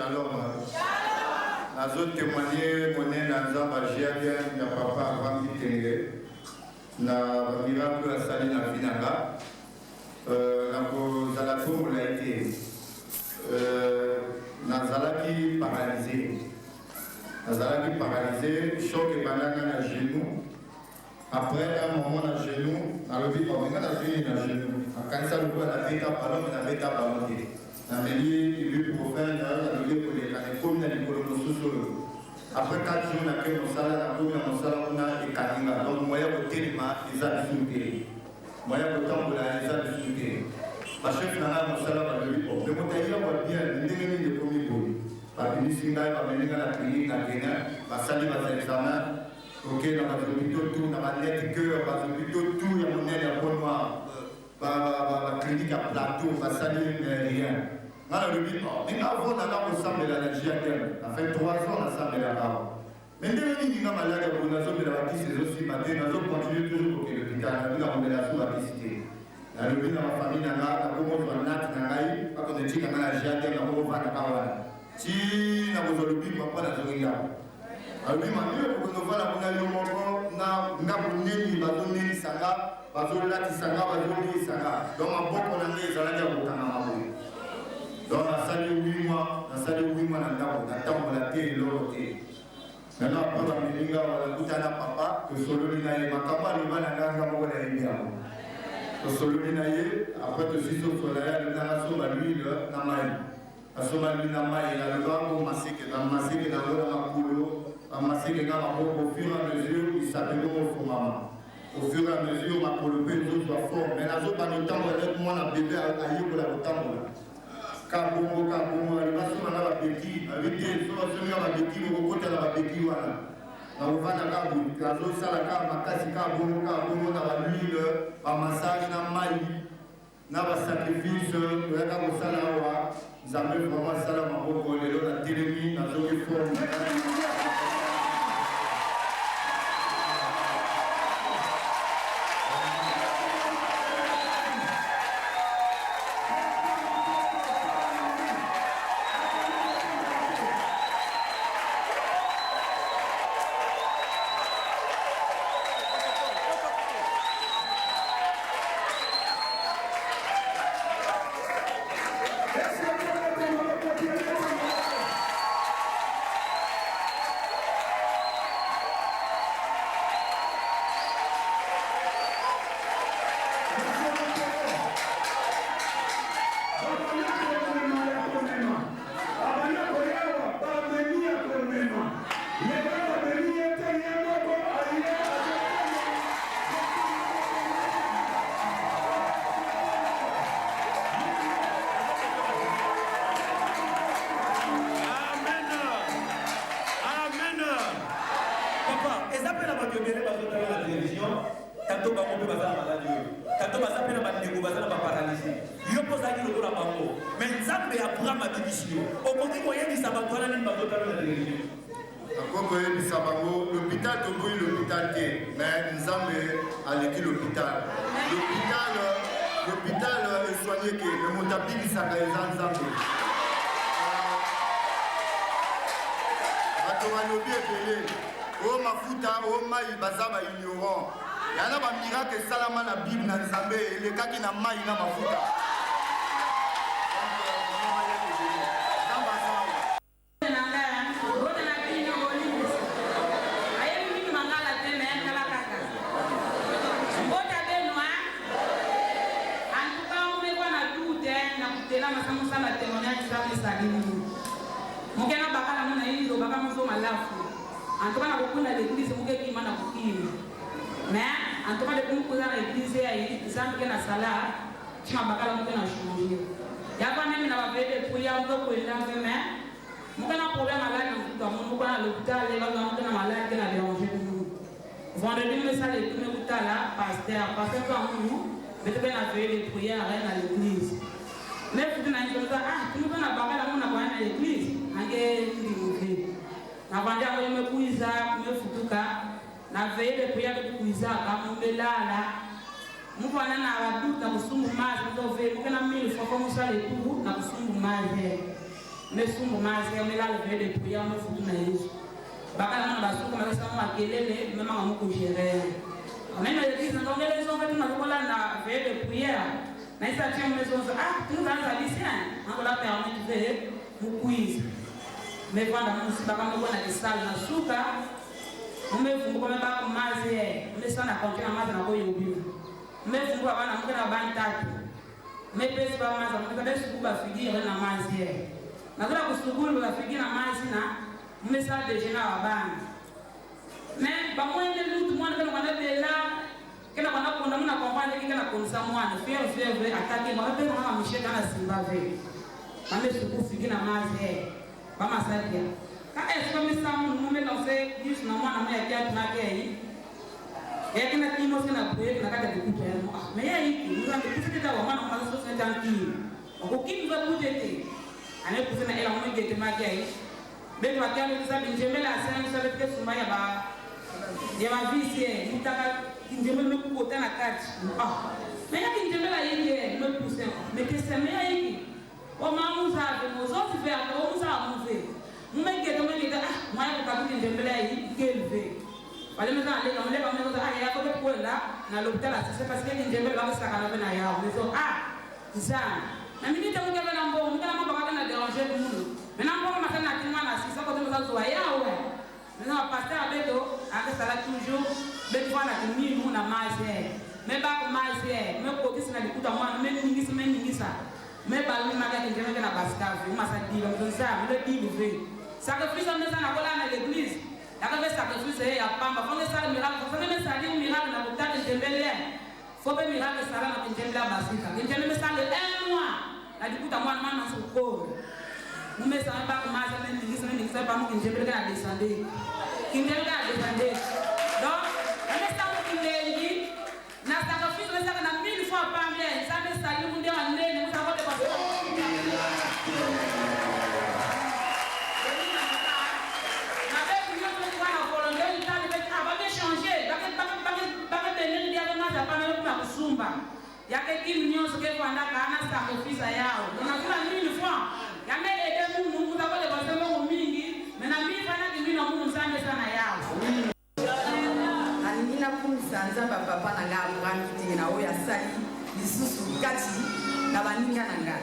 Speaker 15: Shalom. Nazo témoigner mon nzamba Jiadien ya papa avant Kitenge na miracle à Sali na Finanga na ko zala ko la été nazalaki paralysé choc et banana na genou après un moment na genou alobi pa menga na genou akanisa luko na beta ballon na beta ballon na meli ibuprofène na lobby pour les canaux comme na likolo mosusu après 4 jours na ke mosala na komi na mosala kuna ekaninga donc moya kotelema eza bisunte moya kotambola eza bisunte bachef na nga mosala balobi po me motaila kwa bien ndenge nini ekomi boye babimisi ngai bameninga na clinique na kenya basali baza examen oke na bazopito tout na banete cœur bazopito tout ya monene ya pont noir clinique à plateau, va saluer rien. Dans le but, mais avant on a ensemble la Nigeria, ça fait 3 ans ensemble là. Mais dès que nous avons malade, nous avons la bâtisse aussi matin, nous avons continué toujours pour que l'hôpital, nous avons la sous-bâtisse. Dans le but, dans ma famille, nous avons un nat, pas qu'on dit qu'on a la Nigeria, nous avons un kawana. Si nous avons le but, nous avons pas la Zoria. Alors oui, maintenant, pour que nous voyons la monnaie, nous avons une bazone sanga. Bazola tisanga bazoli sanga donc ma boko na ngai ezalaki ya kokanga maboye donc nasali 8 mois na ndako natambola te eloko te maintenant après bamelinga balakutana papa tosololi na ye makambo aloba na nganga moko nayebi yango tosololi na ye après tosisosola ye alobanga asomba l'huile na mai asomba l'huile na mai alobanga maseke nango na makolo bamaseke nga maboko au fur et à mesure isapeli mofungama. Au fur et à mesure, ma colopée nous soit fort. Mais la zone de temps, avec moi, la bébé a eu pour la temps. Kabongo, elle va se faire la béquille. Avec des choses, elle va se faire la béquille, au côté de la béquille. Na uvana kabu, la zone salaka, makasi kabongo, na l'huile, un massage, na mai, na ba sacrifice, na kabo salawa, zambe vraiment salama boko, lelo na télémi, na zone forme. L'hôpital Toboui, l'hôpital T, mais nous avons avec l'hôpital. L'hôpital est soigné que le Motabi qui s'appelle Zanzambo. Batomanobi est payé. Oh Mafuta, oh Maï, Bazaba ignorant. Il y a un miracle que Salama la Bible dans Zambé, et le gars qui n'a Maï n'a Mafuta.
Speaker 16: Mukena bakala muna hizo baka mzo malafu antoka na kukunda l'église muke kima na kukima mais antoka de kumkuza na église ya hii zambi na sala chima bakala muke na shungi yapa mimi na babede puya ndo kwenda meme mukena problème ala na mkuta muko na l'hôpital leba muke na malade na déranger nous vendredi me sale tume kutala pasteur kwa mungu bete na veille prière na l'église mais pour na ndio tume na bakala muna kwa na l'église ange ndimuke na kwanja kwa nimekuiza kumefutuka na vile pia kuiza kama umelala mtu anana waduka kusumu maji ndio vile mkana mimi kwa musale tu na kusumu maji mesumbu mazi amelala vele priya mafutu na Yesu bakala na basuka malesa makelele mema ngamukujerere même l'église donc les gens fait na na vele prière na isa tia maison tu vas à lycéen on la permet de mukuiza mevanda musiba kama bona kisala na suka umefungua meba mazi umesana container mazi na boyo ubio umefungua bana mkana bantatu mepesi ba mazi mkana sukuba figira na mazi na kula kusugulu ba figira na mazi na umesana dejena wa bana mais ba mwende lutu mwana kana bela kana kana kunda mna kompande kana kunsa mwana fie atake mwana pe mwana msheka na simba ve mame suku figira na mazi Mama Sadia. Quand est-ce que nous sommes nous mettons ces juste na mwana mwa ya tuna kei. Yake na kimo sana kwetu na kata kukuta yano. Mais ya hiki nous avons tout ça wa mwana mwa sasa tanki. Okukimza kujete. Ane kusema ela mwa gete makei. Bendo wakati nisa binjemela asana nisa bete sumaya ba. Ya mavisi mutaka kinjemela mkukota na kati. Mais ya kinjemela yeye mpusa. Metesema ya hiki. O mamuza mozote vya o muza muve mmegeta mwaya kukabidi ndembele hii gelve wale meza alega mlega meza yako kwenda na lopitala sasa parce que ndembele baba saka na bena yao mezo sana na mimi nitakuja bena mbo mkana mambo kana déranger muno mena mbo kama kana kimwa na sisa kwa sababu za yao mena pasteur abedo akasala toujours betu fana kiminu na maze meba maze meko kisina likuta mwana mimi ningisa mais balmi maga qui vient na baskavi masa dilo mzonza mle dilo ve sacrifice on mesa na kola na l'église la ka sacrifice ya pamba fone sala miracle fone mesa di miracle na butaki tembele faut be miracle sala na tembele basika tembele mesa le 1 mois na dikuta mwana mama sokoro mumesa ba ko masa men ngisa ba mo tembele na descender kindele na descender donc mesa mo kindele na sacrifice mesa na 1000 fois pas bien ça mesa di munde wa ndeni yake kimi nyonso ke kwanda kana sacrifice yao unakula 1000 fois yame ede Mungu mtakole kwa sababu mingi mena mimi fanya kimi na Mungu sana yao
Speaker 17: alingina kumsanza papa na ngabo ngiti na oya sali lisusu kati na baninga nanga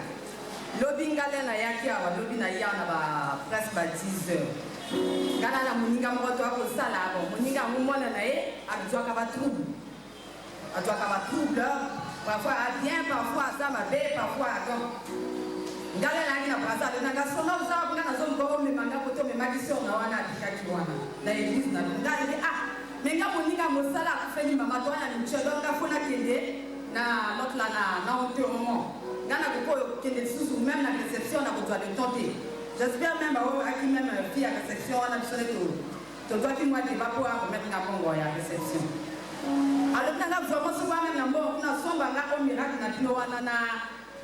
Speaker 17: lobi ngala yake awa lobi na ya na ba presse ba 10 heures kana na muninga moko ako sala abo muninga mumona na ye abijwa ka ba trouble parfois à bien parfois ça m'a bé parfois donc ngala na ngina brasa na ngasoma za kuna zo ngoro me manga koto me magiso na wana tikaki wana na église na ngala ni menga muninga mosala kufeni mama to wana ni chelo ngafuna kende na notre là na enterrement ngana ko kende susu même la réception na ko doit de tenter j'espère même à qui même fille à réception on a besoin de to doit qui moi de va pour mettre na kongo ya réception alors nanga vraiment souvent même na mbo na somba nga o miracle na tino wana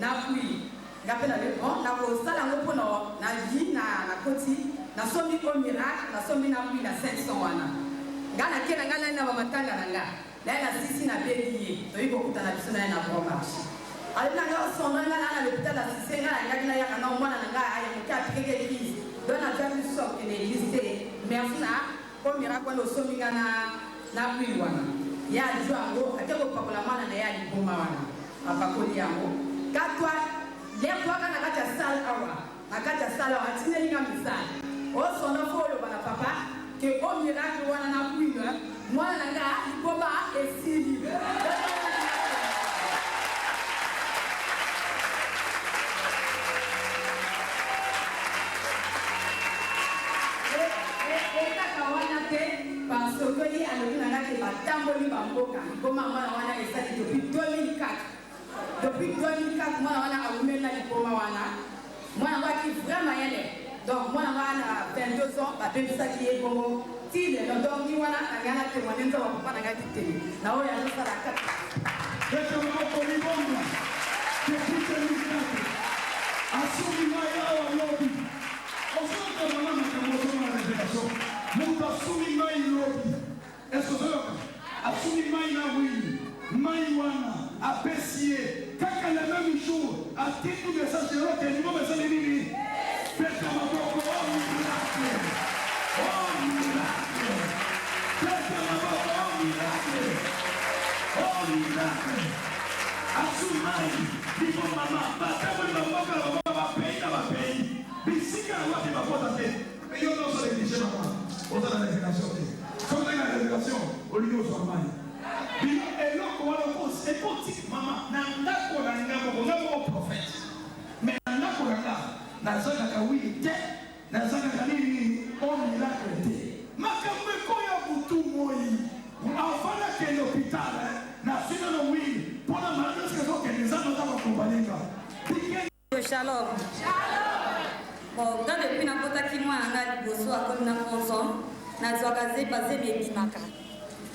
Speaker 17: na kui ngapela le bon na ko sala ngo pono na vie na koti na somi o miracle na somi na kui na 500 wana ngana kena ngana na matanga nanga na sisi na belier to iko kutana bisona na bon marché alors nanga songa ngana na l'hôpital la sisi ngana ngana ya kana mwana nanga aya mukati keke église dona jamu so que l'église merci na o miracle no somi ngana na kui wana ya jwango ateko pakola mwana na ya liboma wana apakoli yango katwa lekwa kana kata sal awa akata sala atinelinga misala o sona folo bana papa ke o miracle wana na kuina mwana nga liboma esili parce que il a le nana qui va tamboli bamboka comme mwana wana esali depuis 2004 mwana wana aumela liboma wana mwana waki vraiment yele donc mwana wana 22 ans ba bebisa ki e bongo tile donc ni wana angana témoigner nzo papa na ngati tele na oya sala kata
Speaker 18: Kete moko libongo depuis 2004 asumi maya lobi osoto mama makamoto na révélation Muta asumi mai lobi esozoka asumi mai na wili mai wana apécié kaka le même jour a titre message de l'autre niveau mais ça nini mama batamoli bakoka na bango bapays na bapays bisika na wapi bakota te mais yo nyonso néglige mama oza na révélation te soki ozali na révélation olingi ozwa mai bino eloko wana ekoti mama na ndako na nga moko nga moko prophète mais na ndako na nga nazakaka wili te nazakaka nini o miracle te makambo ekoya butu moi afana kende hôpital na sino no wili mpona malade soki ezokende nzambe aza bakombaninga
Speaker 19: Shalom. Bon, quand depuis nakotaki mwana nga liboso akomi na 11 ans nazwaka zemi ebimaka.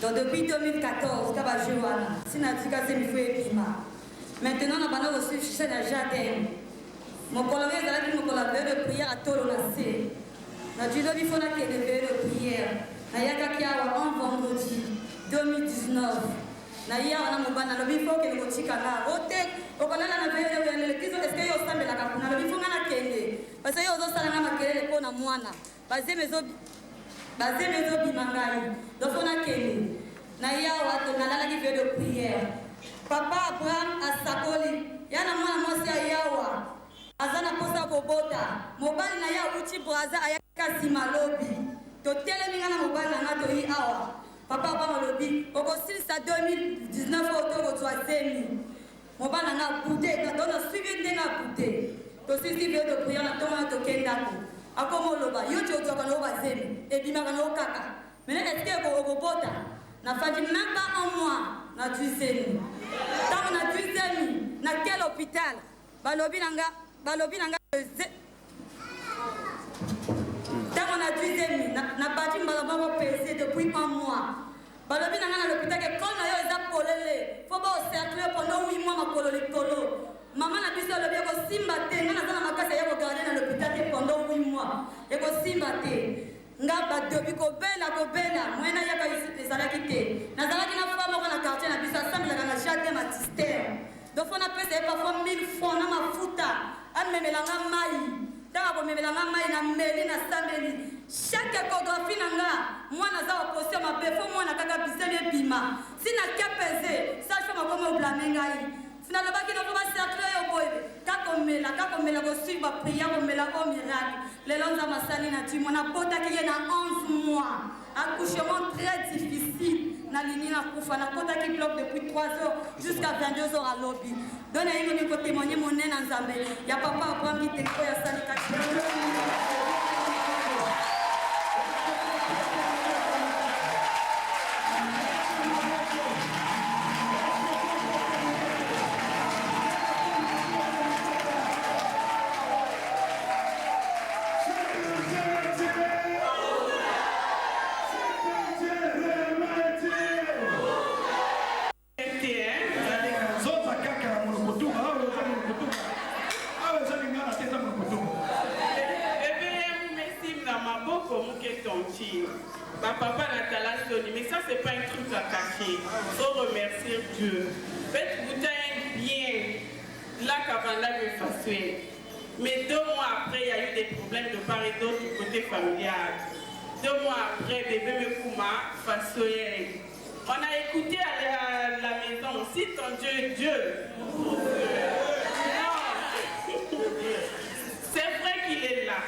Speaker 19: Donc depuis 2014 kaba jeu wana sinatika zemi fo ebima. Maintenant na bana reçu chez le jardin. Mokolo ezalaki mokolo ya veille de prière à tolo na se. Na dizo bifo na kende veille de prière. Nayakaki awa en vendredi 2019. Na iya wana mobana lobi fo kende kotika nga ote okolala na veille de prière lekizo est-ce que yo sambelaka kuna lobi fo nga na kende parce que yo ozosala nga makelele mpo na mwana bazeme ezobima ngai dofo na kende na iya wato nalalaki veille de prière papa Abraham asakoli yana mwana mwasi ya yawa aza na posa kobota mobali na ye awuti braza ayaka nsima lobi totelemi nga na mobali na nga toyi awa papa Abraham alobi okosilisa 2019 oyo tokozwa zemi mobali na nga bute donc nasuivi ndenge abute tosilisi veille de prière na ntongo wana tokendako akoma oloba yo ti ozwaka na yo bazemi ebimaka na yo kaka mene eske okobota nafandi même pas un mois na tuisemi ntango na tuisemi na quel hôpital balobi na nga ntango na tuisemi na bati mbala moko pese depuis un mois balobi na nga na l'hôpital ke kol na yo eza polele fo baocercle pendant 8 mois makolo likolo mama na biso alobi ekosimba te nga naza na makasi ya kogarde na l'hôpital te pendant 8 mois ekosimba te nga badobi kobela mwena yaka ezalaki te nazalaki na fwa moko na quartier na biso asambelaka na jardin matistere donc fo napesa ye parfois 1000 francs na mafuta amemelanga mai ntango akomemelanga mai na meli na sambeli chaque échographie na nga mwana aza baposio mabe fo mwana kaka biseli ebima sina kia pese sage femme akoma oblame ngai sinalobaki noko bacercle yo boye kakomela kosuive bapriere komela o miracle lelo nzambe asali na ti mwana abotaki ye na 11 mois accouchement très difficile nalingi nakufa nakotaki bloc depuis 3 heures jusqu'à 22 heures à lobby donc nayingi kotémoigne monene na nzambe ya papa abwangi te oyo asali kati
Speaker 20: Papa Natala Soni, mais ça c'est pas un truc à cacher. Faut remercier Dieu. Faites goûter bien la cabana de Fassué. Mais 2 mois après, il y a eu des problèmes de part et d'autre du côté familial. 2 mois après, bébé Mekouma, Fassué. On a écouté à la maison, si ton Dieu est Dieu. C'est vrai qu'il est là.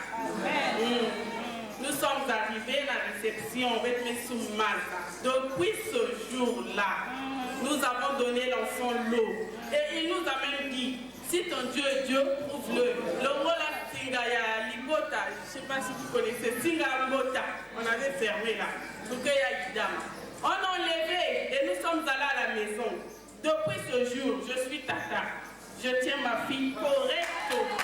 Speaker 20: Nous sommes arrivés à la réception avec M. Malta. Depuis ce jour-là, nous avons donné l'enfant l'eau. Et il nous a même dit, si ton Dieu est Dieu, prouve-le. Le rôle à Singaya, Libota, je ne sais pas si vous connaissez, Singambota, on avait fermé là. On a enlevé et nous sommes allés à la maison. Depuis ce jour, je suis tata. Je tiens ma fille correctement.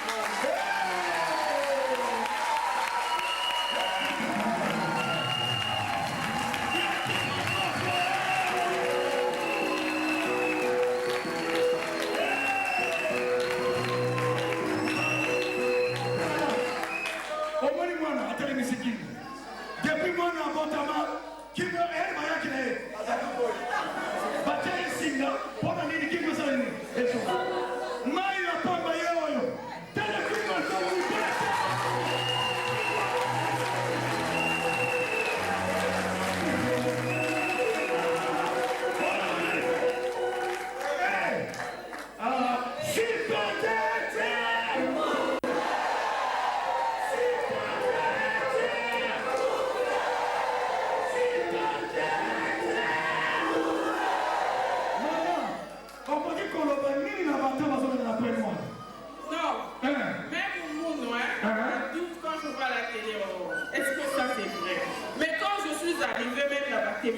Speaker 18: Depuis moi, on a botama, qui me aide, ma yakine, azakaboy. Bataille singa, pour la mini qui me sonne. Et tout. Maï la pamba yo. Telle que tu m'as dit. Si ton Dieu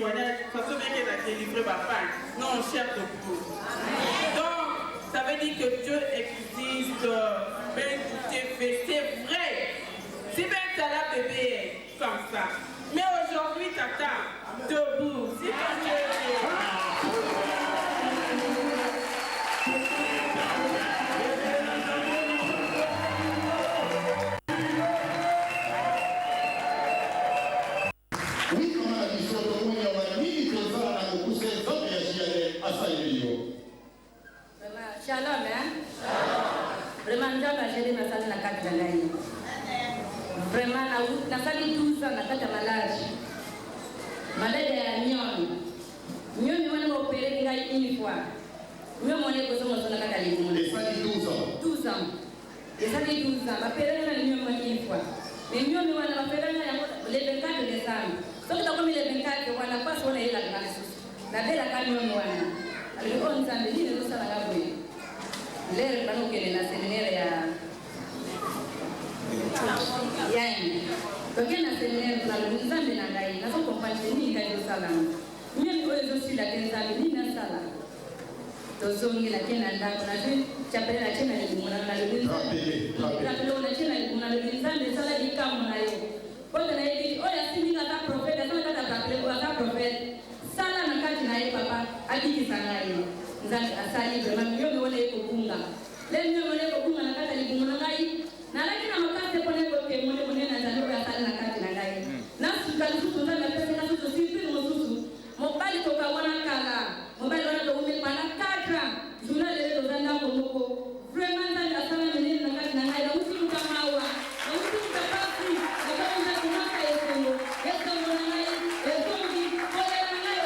Speaker 20: témoignage, ça se fait qu'elle a délivré ma femme. Non, cher de vous. Donc, ça veut dire que Dieu existe. Ben, c'est vrai. Si ben t'as la bébé comme ça. Mais aujourd'hui, tata, debout. Si ton Dieu
Speaker 3: Shalom, hein? Vraiment, j'ai aidé ma salle na carte de l'année. Vraiment, la salle 12 ans, la carte de malade. Malade à Nyon. Nyon, nous avons opéré une fois. Nous avons opéré pour la carte de l'année. Et ça dit 12 ans? 12 ans. Et ça dit 12 ans. Opéré une fois. Mais nous avons opéré le 24 décembre. Donc, nous avons le 24, on n'a pas sonné la grâce. La belle a quand même alors, on s'en dit, nous sommes à la bouille. L'air est la séminaire Yang. Donc, il y a un séminaire pour la nous avons des nagaïs. Nous sommes compagnie ni gaïo salam. Nous avons aussi la quinzaine ni na sala. Donc, on a la quinzaine on a vu, tu appelles la quinzaine on a le quinzaine. Rappelez, on a quinzaine on a le quinzaine de sala di kam on a eu. Quand on a dit, oh, la simi la prophète, la sala la rappelé pour la prophète. Sala na kati na ye papa, abiki sangaye. Nzali asali vraiment mieux me wale ko bunga. Le mieux me wale ko bunga na kati ni bunga ngai. Na lakini na makate pone ko ke mone na zalo ya sala na kati na ngai. Na sukali susu na pesa na susu sipi no susu. Mobali to ka wana kala. Mobali wana to ume pana katra. Juna le to zanda ko moko. Vraiment nzali asala ni na kati na ngai. Na usiku kama wa. Na usiku kapasi. Na kama nza kumaka yeso. Yeso mona ngai. Yeso mbi. Ole na ngai.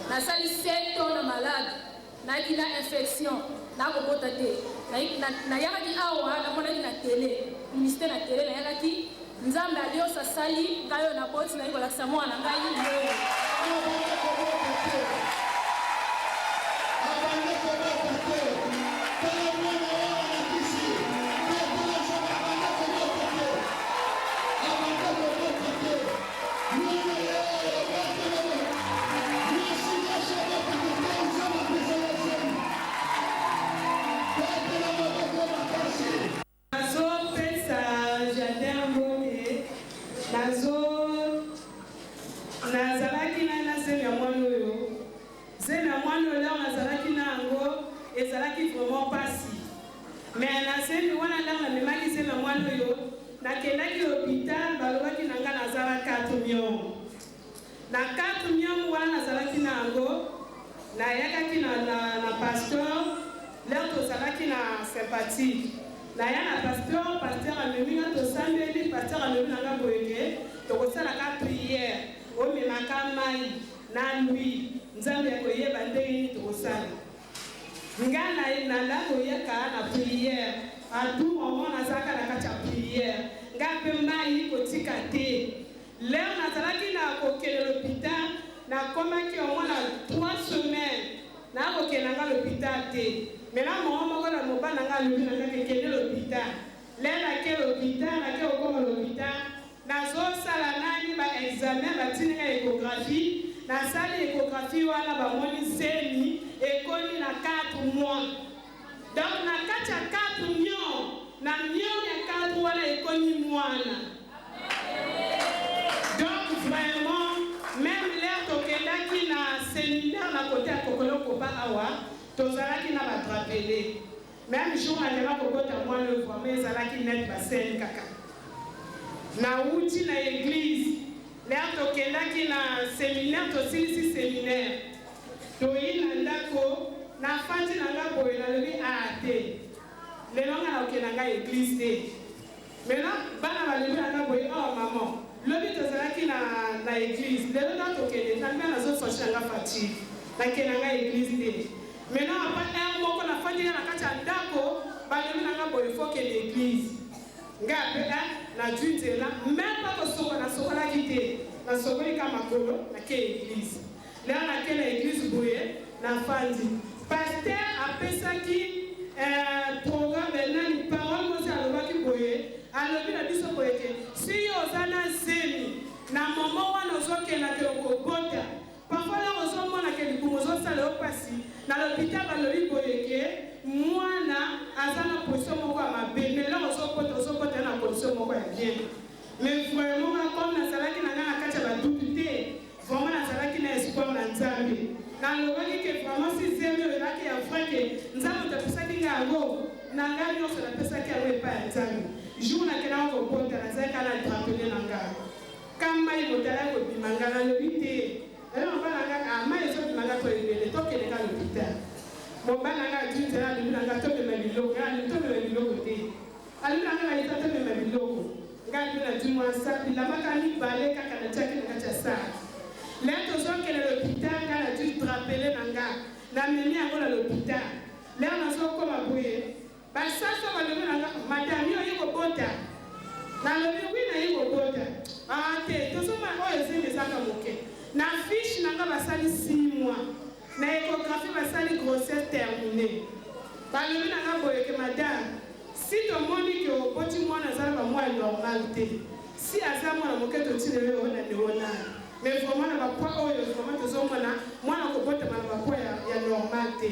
Speaker 8: nasali 7 ans na malade nayaki na infection nakobota te nayakaki awa namonaki na tele publicité na tele nayakaki nzambe alioso asali ngai oyo naboti nayi kolakisa mwana na ngai
Speaker 20: mais nasemi wana ndanga memaki se na mwana oyo nakendaki hôpital balobaki na nga nazala 4 millions na 4 millions wana nazalaki na yango nayakaki na pasteur lelo tozalaki na sympathie naya na pasteur amemi nga tosambeli pasteur amemi nanga boyeke tokosalaka priere omemaka mai na lui nzambe akoyeba ndenge nini tokosala nga nala koyeka na priere atu moment nazalaka na kati ya priere nga mpe mai kotika te lelo nazalaki na kokende l'hôpital nakomaki omo na 3 semaines nakokende nga l'hôpital te maintenant moko moko na mobali nanga alobi nanga kekende l'hôpital lelo nake l'hôpital nake okoma l'hôpital nazosala nani baexamen batininga échographie nasali échographie wana bamoni zemi ekomi na 4 mois donc na kati ya 4 millions na million ya 4 wana ekomi mwana donc vraiment même l'air tokendaki na séminaire na kote ya kokoloko ba awa tozalaki na batrapele même jour nalema kokota mwana vraiment ezalaki net basene kaka na uti na église l'air tokendaki na séminaire tosilisi séminaire toyi na ndako na fandi nanga boye nalobi te lelo nga nakokenda nga église te maintenant bana balobi nanga boye awa maman lobi tozalaki na église lelo nga tokende ntango nazosoche nanga fatigue nakenda nga église te maintenant apa heure moko nafandi nga na kati ya ndako balobi nanga boye fo kende église nga mpe na dwi nzela même pas kosokola nasokolaki te nasokoli ka makolo nake église lelo nake na église boye nafandi pasteur apesaki programme nani parole mosi alobaki boye alobi na biso boye ke si yo oza na zemi na momo wana ozokenda ke okobota parfois lelo ozomona ke libumu ozosala yo mpasi na l'hôpital balobi boye ke mwana aza na position moko ya mabe mais lelo ozokota na position moko ya bien mais vraiment comme nazalaki na nga na kati ya badutu te vraiment nazalaki na espoir na nzambe nalobaki ke vraiment si zemi oyo ezalaki ya vrai ke nzambe otapesaki nga yango na ngai nyonso napesaki yango epai ya nzambe jour nakendaka kobota nazalaki na drapele na nga ka mai motala kobima nga nalobi te elo mobali nanga mai ezobima nga to ebele tokende nga l'hôpital mobali nanga adi nzela alobi nanga tomema biloko tomema biloko te alobi nanga naita tomema biloko nga alobi na di mwasa bilamaka mibale kaka natiaki na kati ya sara lelo tozokende l'hôpital nga na di drapele na nga namemi yango na l'hôpital lelo nazokoma boye basasa balobi nanga madame yo oyi kobota nalobi wi nayi kobota te tozoma oyo ezemi ezaka moke na fiche nanga basali 6 mois na échographie basali grossesse terminée balobi nanga boye ke madame si tomoni ke oboti mwana azala bamwa normal te si aza mwana moke totine oyo na neonal mais vraiment na bapoi oyo vraiment tozomona mwana kobotama na bapoi ya normal te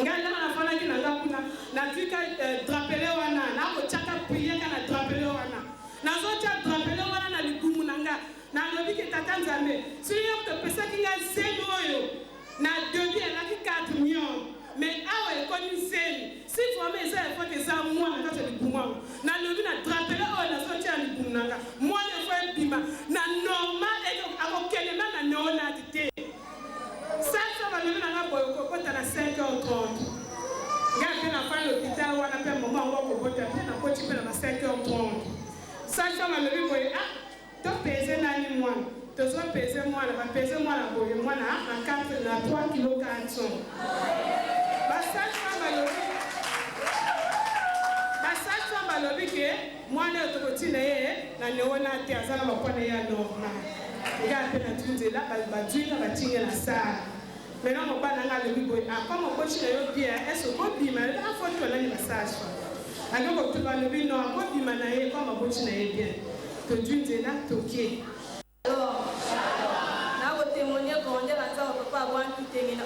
Speaker 20: ngai ndenge nafandaki na nga kuna natika drapele wana nakotiaka priere na drapele wana nazotia drapele wana na libumu na nga nalobi ke tata nzambe soki yo topesaki nga zemi oyo na debi elaki 4 millions mais awa ekomi zemi si vraiment eza efoke eza mwana kati ya libumu awa nalobi na drapele oyo nazotia na libumu na nga mwana efo ebima na normal akokelema na neonati te sasa balobi nanga boye okokota na 5h30 ngai mpe nafai l'hôpital wana mpe moma yango okobota mpe nakoti mpe na ba 5h30 sasa balobi boye topeze nani mwana tozopeze mwana bapeze mwana boye mwana na 3 kilo 400 basasa balobi ke mwana oyo tokotina ye na neona te aza na bakwana ye ya normal ngai mpe na dwi nzela badwinga batinge na sala maintenant mobali nanga alobi boye comme okoti na yo bien ese okobima afoti tolani basage ange kotuka alobi non akobima na ye comme okoti na ye bien todwi nzela toke
Speaker 21: nakotémoigne grandeur ya nzambe papa abwaki tengena